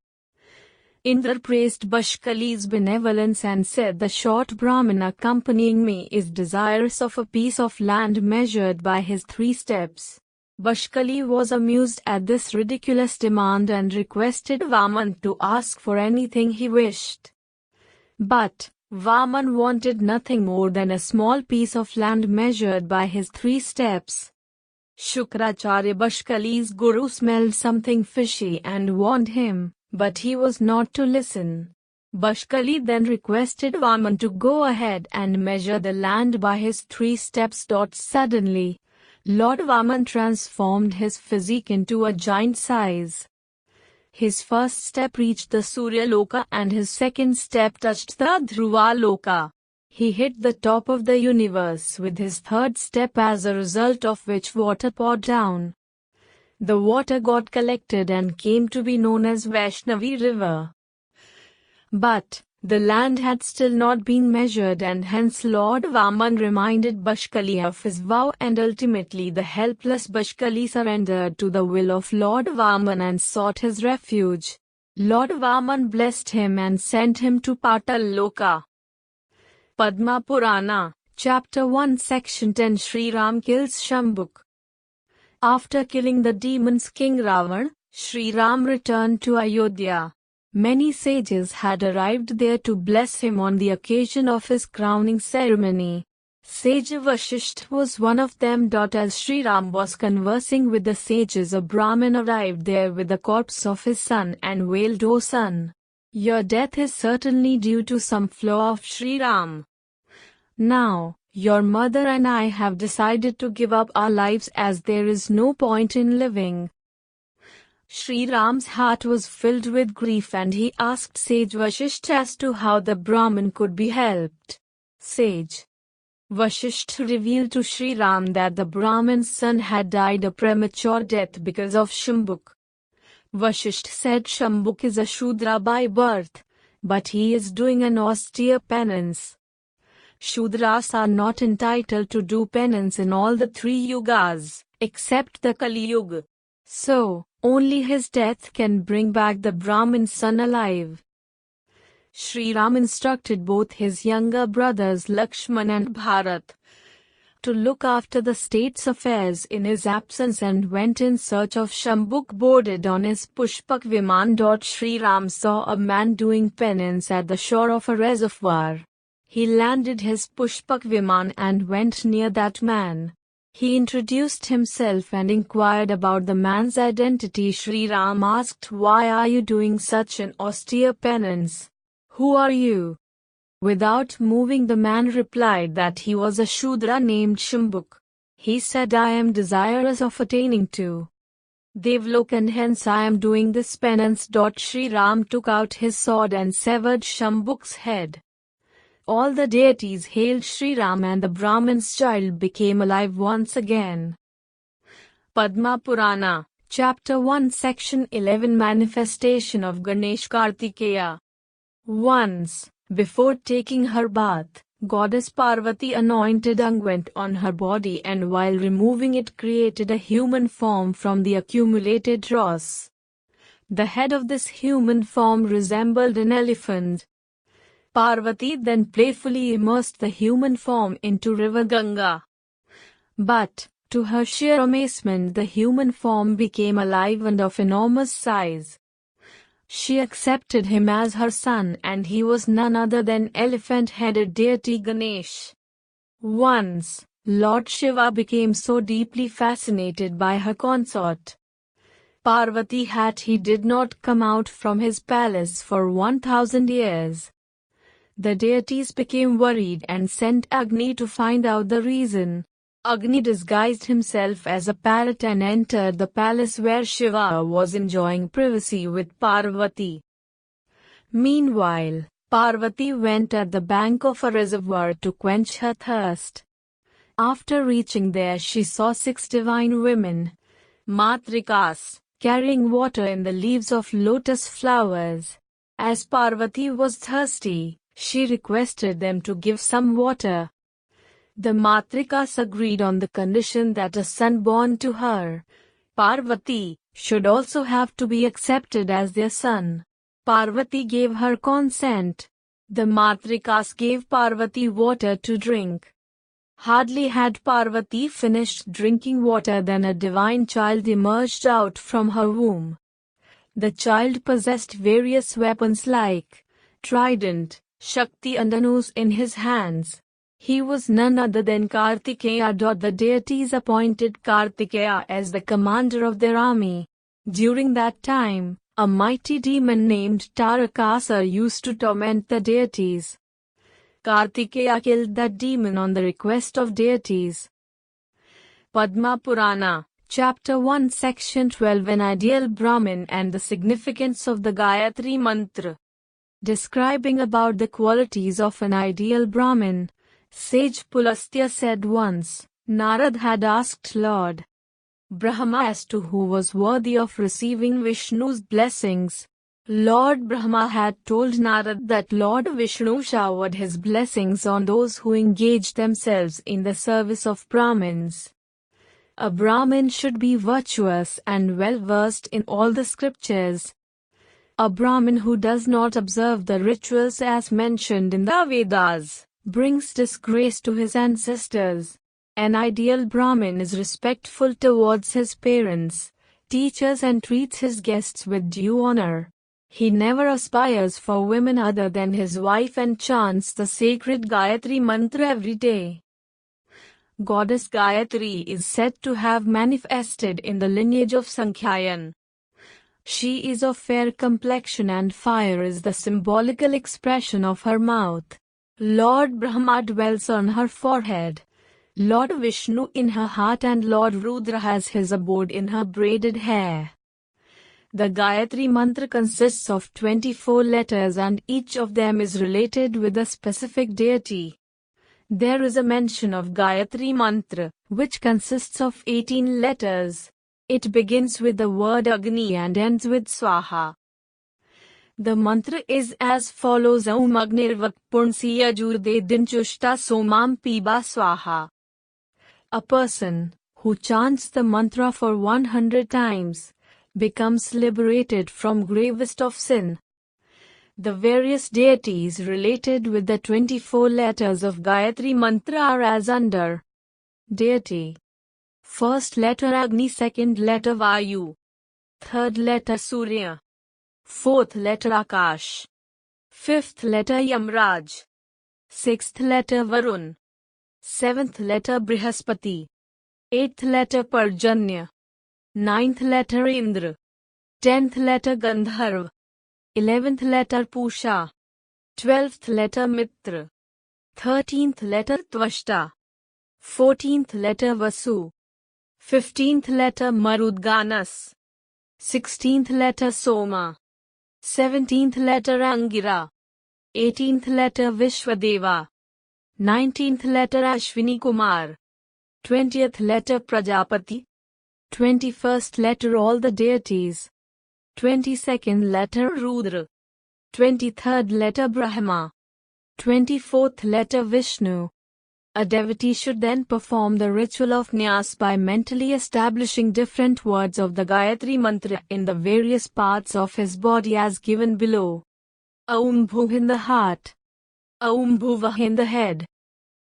Speaker 1: Indra praised Bashkali's benevolence and said, the short Brahmin accompanying me is desirous of a piece of land measured by his 3 steps. Bashkali was amused at this ridiculous demand and requested Vaman to ask for anything he wished. But Vaman wanted nothing more than a small piece of land measured by his 3 steps. Shukracharya, Bashkali's guru, smelled something fishy and warned him, but he was not to listen. Bashkali then requested Vaman to go ahead and measure the land by his 3 steps. Suddenly, Lord Vaman transformed his physique into a giant size. His first step reached the Surya Loka and his second step touched the Dhruva Loka. He hit the top of the universe with his third step, as a result of which water poured down. The water got collected and came to be known as Vaishnavi River. But the land had still not been measured, and hence Lord Vaman reminded Bashkali of his vow, and ultimately the helpless Bashkali surrendered to the will of Lord Vaman and sought his refuge. Lord Vaman blessed him and sent him to Patal Loka. Padma Purana, Chapter 1, Section 10. Sri Ram kills Shambuka. After killing the demons King Ravan, Sri Ram returned to Ayodhya. Many sages had arrived there to bless him on the occasion of his crowning ceremony. Sage Vasishtha was one of them. As Sri Ram was conversing with the sages, a Brahmin arrived there with the corpse of his son and wailed, "O son, your death is certainly due to some flaw of Sri Ram. Now, your mother and I have decided to give up our lives as there is no point in living." Sri Ram's heart was filled with grief and he asked Sage Vasishtha as to how the Brahmin could be helped. Sage Vasishtha revealed to Sri Ram that the Brahmin's son had died a premature death because of Shambuka. Vasishtha said, "Shambuka is a Shudra by birth, but he is doing an austere penance. Shudras are not entitled to do penance in all the 3 yugas, except the Kali Yuga. So, only his death can bring back the Brahmin's son alive." Sri Ram instructed both his younger brothers Lakshman and Bharat to look after the state's affairs in his absence and went in search of Shambuka. Boarded on his Pushpak Viman. Sri Ram saw a man doing penance at the shore of a reservoir. He landed his Pushpak Viman and went near that man. He introduced himself and inquired about the man's identity. Sri Ram asked, "Why are you doing such an austere penance?" Who are you? Without moving, the man replied that he was a Shudra named Shambuka. He said, I am desirous of attaining to Devlok, and hence I am doing this penance. Sri Ram took out his sword and severed Shambuka's head. All the deities hailed Sri Ram, and the Brahmin's child became alive once again. Padma Purana, Chapter 1, Section 11, Manifestation of Ganesh. Karthikeya. Once, before taking her bath, Goddess Parvati anointed unguent on her body, and while removing it created a human form from the accumulated dross. The head of this human form resembled an elephant. Parvati then playfully immersed the human form into river Ganga. But, to her sheer amazement, the human form became alive and of enormous size. She accepted him as her son, and he was none other than elephant-headed deity Ganesh. Once, Lord Shiva became so deeply fascinated by her consort Parvati that he did not come out from his palace for 1,000 years. The deities became worried and sent Agni to find out the reason. Agni disguised himself as a parrot and entered the palace where Shiva was enjoying privacy with Parvati. Meanwhile, Parvati went at the bank of a reservoir to quench her thirst. After reaching there, she saw 6 divine women, Matrikas, carrying water in the leaves of lotus flowers. As Parvati was thirsty, she requested them to give some water. The Matrikas agreed on the condition that a son born to her, Parvati, should also have to be accepted as their son. Parvati gave her consent. The Matrikas gave Parvati water to drink. Hardly had Parvati finished drinking water than a divine child emerged out from her womb. The child possessed various weapons like trident, Shakti and Dhanus in his hands. He was none other than Karthikeya. The deities appointed Karthikeya as the commander of their army. During that time, a mighty demon named Tarakasur used to torment the deities. Karthikeya killed that demon on the request of deities. Padma Purana, Chapter 1, Section 12, An Ideal Brahmin and the Significance of the Gayatri Mantra. Describing about the qualities of an ideal Brahmin, Sage Pulastya said once, Narad had asked Lord Brahma as to who was worthy of receiving Vishnu's blessings. Lord Brahma had told Narad that Lord Vishnu showered his blessings on those who engaged themselves in the service of Brahmins. A Brahmin should be virtuous and well versed in all the scriptures. A Brahmin who does not observe the rituals as mentioned in the Vedas brings disgrace to his ancestors. An ideal Brahmin is respectful towards his parents, teachers, and treats his guests with due honor. He never aspires for women other than his wife and chants the sacred Gayatri mantra every day. Goddess Gayatri is said to have manifested in the lineage of Sankhyayan. She is of fair complexion, and fire is the symbolical expression of her mouth. Lord Brahma dwells on her forehead, Lord Vishnu in her heart, and Lord Rudra has his abode in her braided hair. The Gayatri mantra consists of 24 letters, and each of them is related with a specific deity. There is a mention of Gayatri mantra, which consists of 18 letters. It begins with the word Agni and ends with Swaha. The mantra is as follows: Om Agnirvak Purnsiya Jurde Dinchushta Somam Piba Swaha. A person who chants the mantra for 100 times becomes liberated from gravest of sin. The various deities related with the 24 letters of Gayatri mantra are as under. Deity: first letter Agni, second letter Vayu, third letter Surya, fourth letter Akash, fifth letter Yamraj, sixth letter Varun, seventh letter Brihaspati, eighth letter Parjanya, ninth letter Indra, 10th letter Gandharv, 11th letter Pusha, 12th letter Mitra, 13th letter Tvashta, 14th letter Vasu, 15th letter Marud Ganas, 16th letter Soma, 17th letter Angira, 18th letter Vishwadeva, 19th letter Ashwini Kumar, 20th letter Prajapati, 21st letter all the deities, 22nd letter Rudra, 23rd letter Brahma, 24th letter Vishnu. A devotee should then perform the ritual of Nyas by mentally establishing different words of the Gayatri mantra in the various parts of his body as given below. Aum Bhuv in the heart, Aum Bhuvah in the head,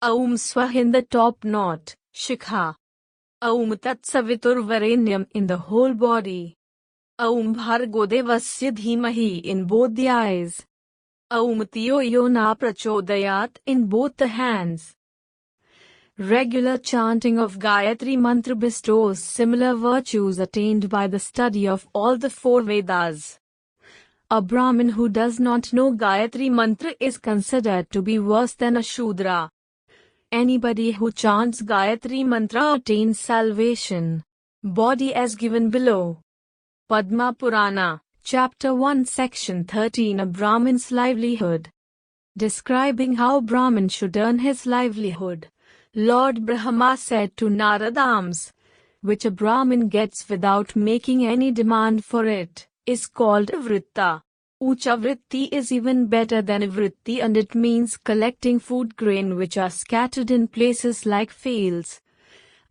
Speaker 1: Aum Swah in the top knot, Shikha, Aum Tat Savitur Varenyam in the whole body, Aum Bhargo Devasya Dhimahi in both the eyes, Aum Tiyo Yona Prachodayat in both the hands. Regular chanting of Gayatri mantra bestows similar virtues attained by the study of all the four Vedas. A Brahmin who does not know Gayatri mantra is considered to be worse than a Shudra. Anybody who chants Gayatri mantra attains salvation. Body as given below. Padma Purana, Chapter 1, Section 13, A Brahmin's livelihood. Describing how Brahmin should earn his livelihood. Lord Brahma said to Narad, alms, which a Brahmin gets without making any demand for it, is called vritta. Ucha vritti is even better than vritti, and it means collecting food grain which are scattered in places like fields,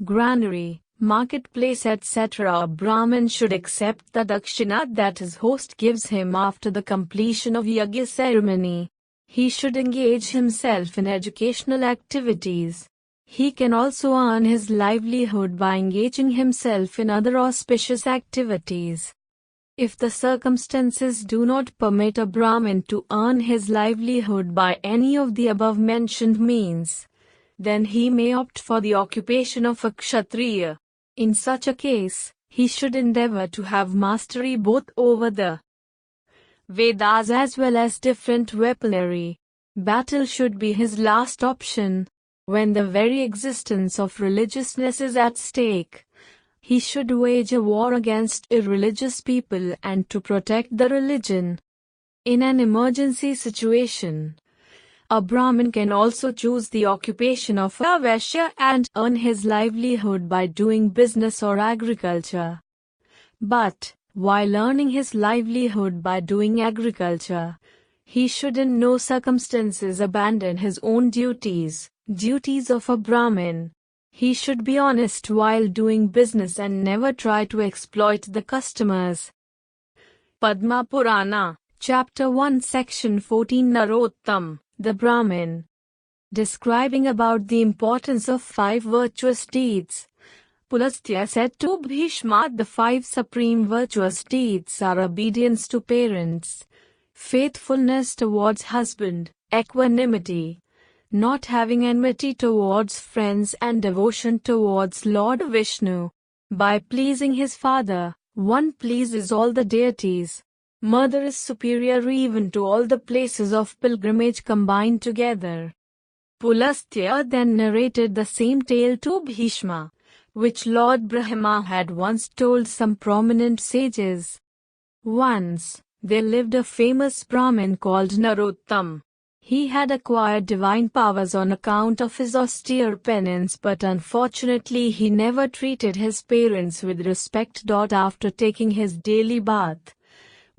Speaker 1: granary, marketplace, etc. A Brahmin should accept the dakshina that his host gives him after the completion of yajna ceremony. He should engage himself in educational activities. He can also earn his livelihood by engaging himself in other auspicious activities. If the circumstances do not permit a Brahmin to earn his livelihood by any of the above-mentioned means, then he may opt for the occupation of a Kshatriya. In such a case, he should endeavor to have mastery both over the Vedas as well as different weaponry. Battle should be his last option. When the very existence of religiousness is at stake, he should wage a war against irreligious people and to protect the religion. In an emergency situation, a Brahmin can also choose the occupation of a Vaishya and earn his livelihood by doing business or agriculture. But, while earning his livelihood by doing agriculture, he should in no circumstances abandon his own duties of a Brahmin. He should be honest while doing business and never try to exploit the customers. Padma Purana, Chapter 1, Section 14, Narottam, the Brahmin. Describing about the importance of 5 virtuous deeds. Pulastya said to Bhishma, the 5 supreme virtuous deeds are obedience to parents, faithfulness towards husband, equanimity, not having enmity towards friends, and devotion towards Lord Vishnu. By pleasing his father, one pleases all the deities. Mother is superior even to all the places of pilgrimage combined together. Pulastya then narrated the same tale to Bhishma, which Lord Brahma had once told some prominent sages. Once, there lived a famous Brahmin called Narottam. He had acquired divine powers on account of his austere penance, but unfortunately he never treated his parents with respect. After taking his daily bath,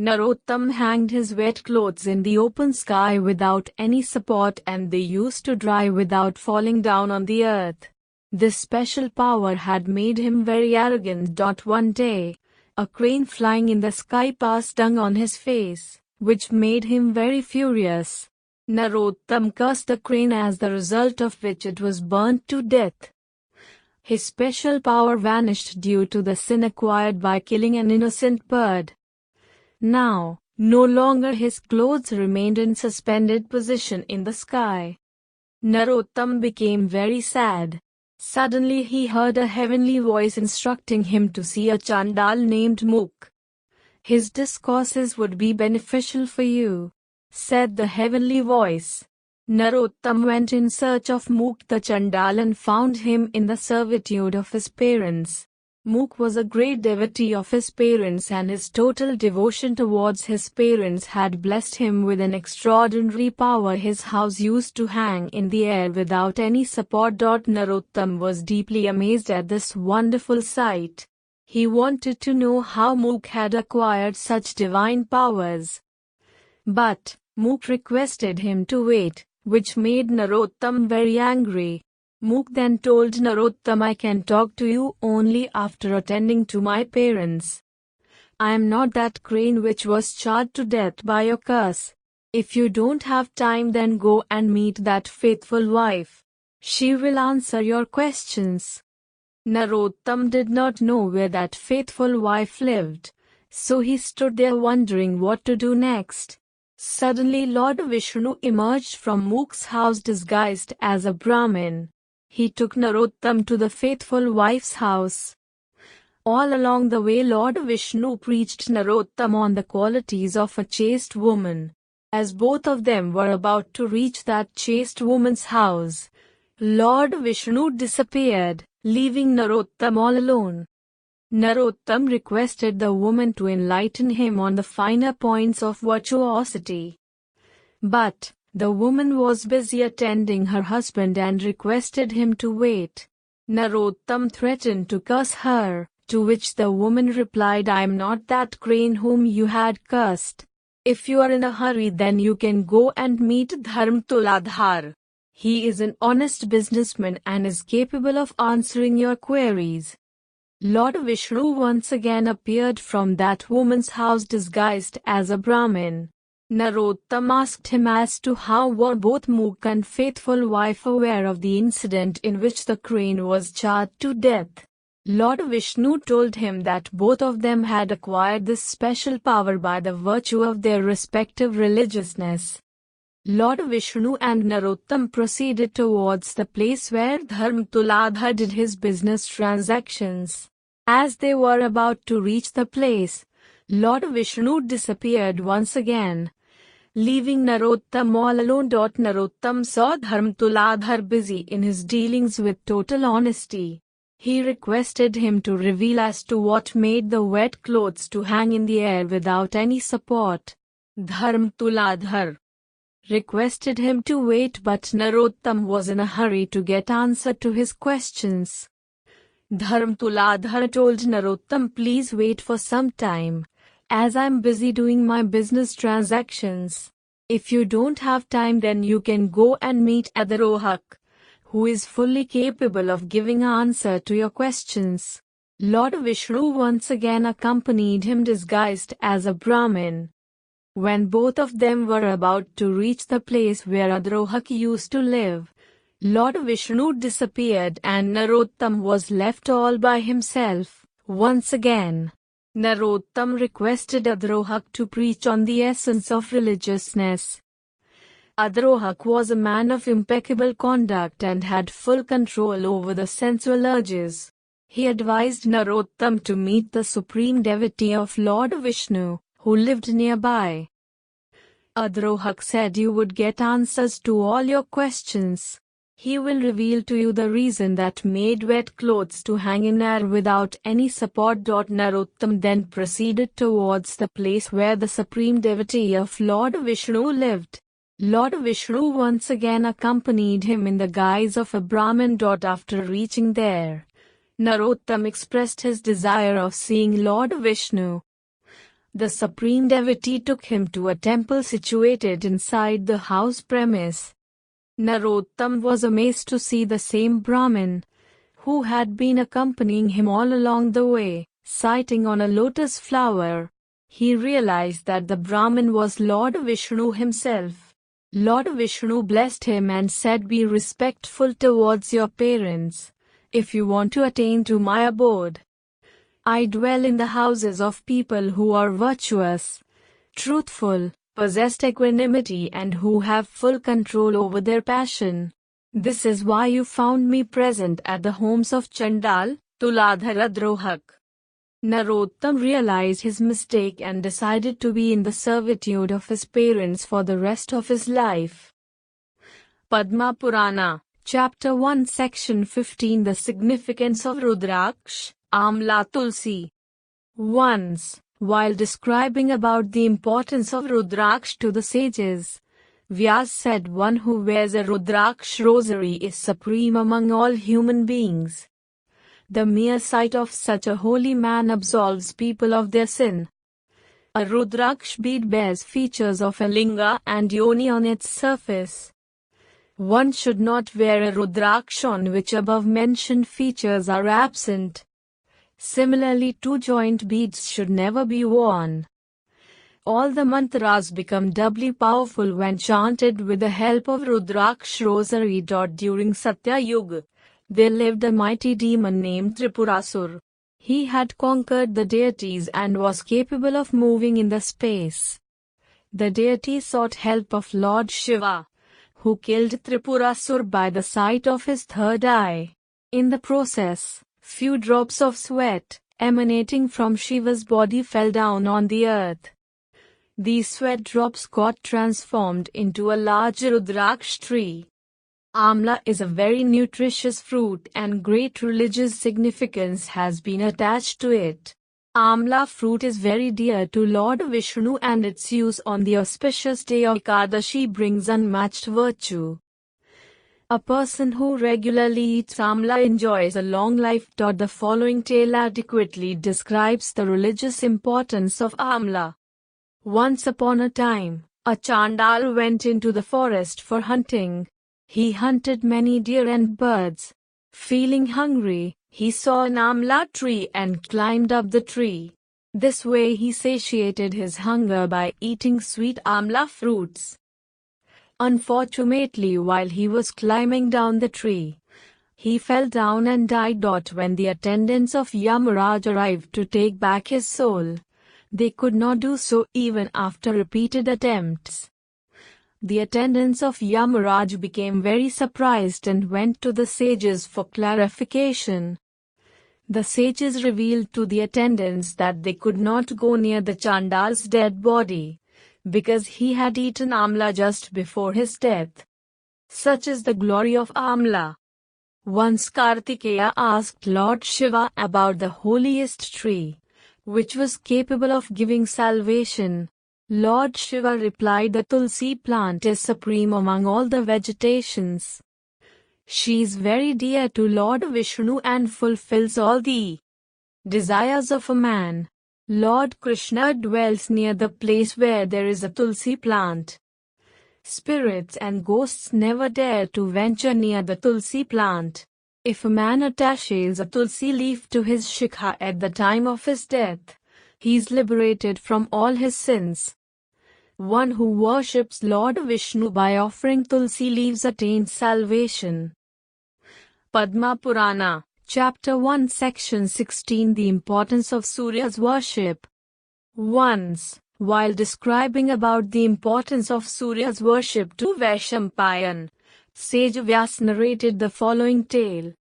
Speaker 1: Narottam hanged his wet clothes in the open sky without any support, and they used to dry without falling down on the earth. This special power had made him very arrogant. One day, a crane flying in the sky passed dung on his face, which made him very furious. Narottam cursed the crane, as the result of which it was burnt to death. His special power vanished due to the sin acquired by killing an innocent bird. Now, no longer his clothes remained in suspended position in the sky. Narottam became very sad. Suddenly he heard a heavenly voice instructing him to see a Chandal named Muk. His discourses would be beneficial for you. said the heavenly voice. Narottam went in search of Mook the Chandal and found him in the servitude of his parents. Mook was a great devotee of his parents, and his total devotion towards his parents had blessed him with an extraordinary power. His house used to hang in the air without any support. Narottam was deeply amazed at this wonderful sight. He wanted to know how Mook had acquired such divine powers. But Mook requested him to wait, which made Narottam very angry. Mook then told Narottam, I can talk to you only after attending to my parents. I am not that crane which was charged to death by your curse. If you don't have time, then go and meet that faithful wife. She will answer your questions. Narottam did not know where that faithful wife lived, so he stood there wondering what to do next. Suddenly Lord Vishnu emerged from Mook's house disguised as a Brahmin. He took Narottam to the faithful wife's house. All along the way Lord Vishnu preached Narottam on the qualities of a chaste woman. As both of them were about to reach that chaste woman's house, Lord Vishnu disappeared, leaving Narottam all alone. Narottam requested the woman to enlighten him on the finer points of virtuosity. But the woman was busy attending her husband and requested him to wait. Narottam threatened to curse her, to which the woman replied, I am not that crane whom you had cursed. If you are in a hurry, then you can go and meet Dharm Tuladhar. He is an honest businessman and is capable of answering your queries. Lord Vishnu once again appeared from that woman's house disguised as a Brahmin. Narottam asked him as to how were both Mook and faithful wife aware of the incident in which the crane was charged to death. Lord Vishnu told him that both of them had acquired this special power by the virtue of their respective religiousness. Lord Vishnu and Narottam proceeded towards the place where Dharm Tuladhar did his business transactions. As they were about to reach the place, Lord Vishnu disappeared once again, leaving Narottam all alone. Narottam saw Dharm Tuladhar busy in his dealings with total honesty. He requested him to reveal as to what made the wet clothes to hang in the air without any support. Dharm Tuladhar requested him to wait, but Narottam was in a hurry to get answer to his questions. Dharm Tuladhar told Narottam, please wait for some time, as I'm busy doing my business transactions. If you don't have time, then you can go and meet Adrohak, who is fully capable of giving answer to your questions. Lord Vishnu once again accompanied him disguised as a Brahmin. When both of them were about to reach the place where Adrohak used to live, Lord Vishnu disappeared and Narottam was left all by himself. Once again, Narottam requested Adrohak to preach on the essence of religiousness. Adrohak was a man of impeccable conduct and had full control over the sensual urges. He advised Narottam to meet the supreme devotee of Lord Vishnu, who lived nearby. Adrohak said, you would get answers to all your questions. He will reveal to you the reason that made wet clothes to hang in air without any support. Narottam then proceeded towards the place where the supreme devotee of Lord Vishnu lived. Lord Vishnu once again accompanied him in the guise of a Brahmin. After reaching there, Narottam expressed his desire of seeing Lord Vishnu. The supreme devotee took him to a temple situated inside the house premise. Narottam was amazed to see the same Brahmin, who had been accompanying him all along the way, sitting on a lotus flower. He realized that the Brahmin was Lord Vishnu himself. Lord Vishnu blessed him and said, be respectful towards your parents, if you want to attain to my abode. I dwell in the houses of people who are virtuous, truthful, possessed equanimity, and who have full control over their passion. This is why you found me present at the homes of Chandal, Tuladhar, Adrohak. Narottam realized his mistake and decided to be in the servitude of his parents for the rest of his life. Padma Purana, Chapter 1, Section 15. The significance of Rudraksh, Amla, Tulsi. Once, while describing about the importance of Rudraksh to the sages, Vyas said, one who wears a Rudraksh rosary is supreme among all human beings. The mere sight of such a holy man absolves people of their sin. A Rudraksh bead bears features of a linga and yoni on its surface. One should not wear a Rudraksh on which above-mentioned features are absent. Similarly, two-joint beads should never be worn. All the mantras become doubly powerful when chanted with the help of Rudraksh rosary. During Satya Yuga, there lived a mighty demon named Tripurasur. He had conquered the deities and was capable of moving in the space. The deity sought help of Lord Shiva, who killed Tripurasur by the sight of his third eye. In the process, few drops of sweat, emanating from Shiva's body, fell down on the earth. These sweat drops got transformed into a large Rudraksh tree. Amla is a very nutritious fruit and great religious significance has been attached to it. Amla fruit is very dear to Lord Vishnu and its use on the auspicious day of Ekadashi brings unmatched virtue. A person who regularly eats amla enjoys a long life. The following tale adequately describes the religious importance of amla. Once upon a time, a Chandal went into the forest for hunting. He hunted many deer and birds. Feeling hungry, he saw an amla tree and climbed up the tree. This way he satiated his hunger by eating sweet amla fruits. Unfortunately, while he was climbing down the tree, he fell down and died. When the attendants of Yamaraj arrived to take back his soul, they could not do so even after repeated attempts. The attendants of Yamaraj became very surprised and went to the sages for clarification. The sages revealed to the attendants that they could not go near the Chandal's dead body, because he had eaten amla just before his death. Such is the glory of amla. Once Karthikeya asked Lord Shiva about the holiest tree, which was capable of giving salvation. Lord Shiva replied, the Tulsi plant is supreme among all the vegetations. She is very dear to Lord Vishnu and fulfills all the desires of a man. Lord Krishna dwells near the place where there is a Tulsi plant. Spirits and ghosts never dare to venture near the Tulsi plant. If a man attaches a Tulsi leaf to his shikha at the time of his death, he is liberated from all his sins. One who worships Lord Vishnu by offering Tulsi leaves attains salvation. Padma Purana, Chapter 1, Section 16. The importance of Surya's worship. Once, while describing about the importance of Surya's worship to Vaishampayan, sage Vyas narrated the following tale.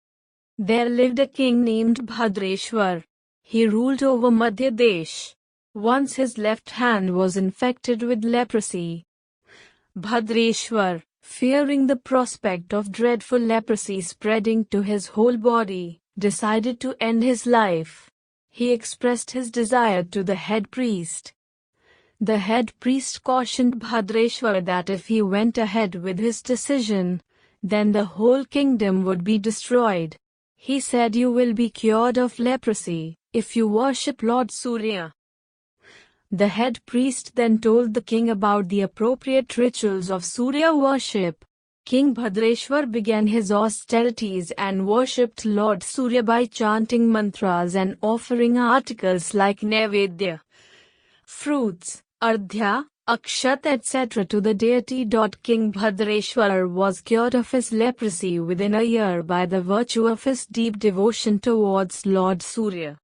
Speaker 1: There lived a king named Bhadrashwar. He ruled over Madhya Desh. Once his left hand was infected with leprosy. Bhadrashwar, fearing the prospect of dreadful leprosy spreading to his whole body, decided to end his life. He expressed his desire to the head priest. The head priest cautioned Bhadrashwar that if he went ahead with his decision, then the whole kingdom would be destroyed. He said, you will be cured of leprosy if you worship Lord Surya. The head priest then told the king about the appropriate rituals of Surya worship. King Bhadrashwar began his austerities and worshipped Lord Surya by chanting mantras and offering articles like Naivedya, fruits, ardhya, akshat etc. to the deity. King Bhadrashwar was cured of his leprosy within a year by the virtue of his deep devotion towards Lord Surya.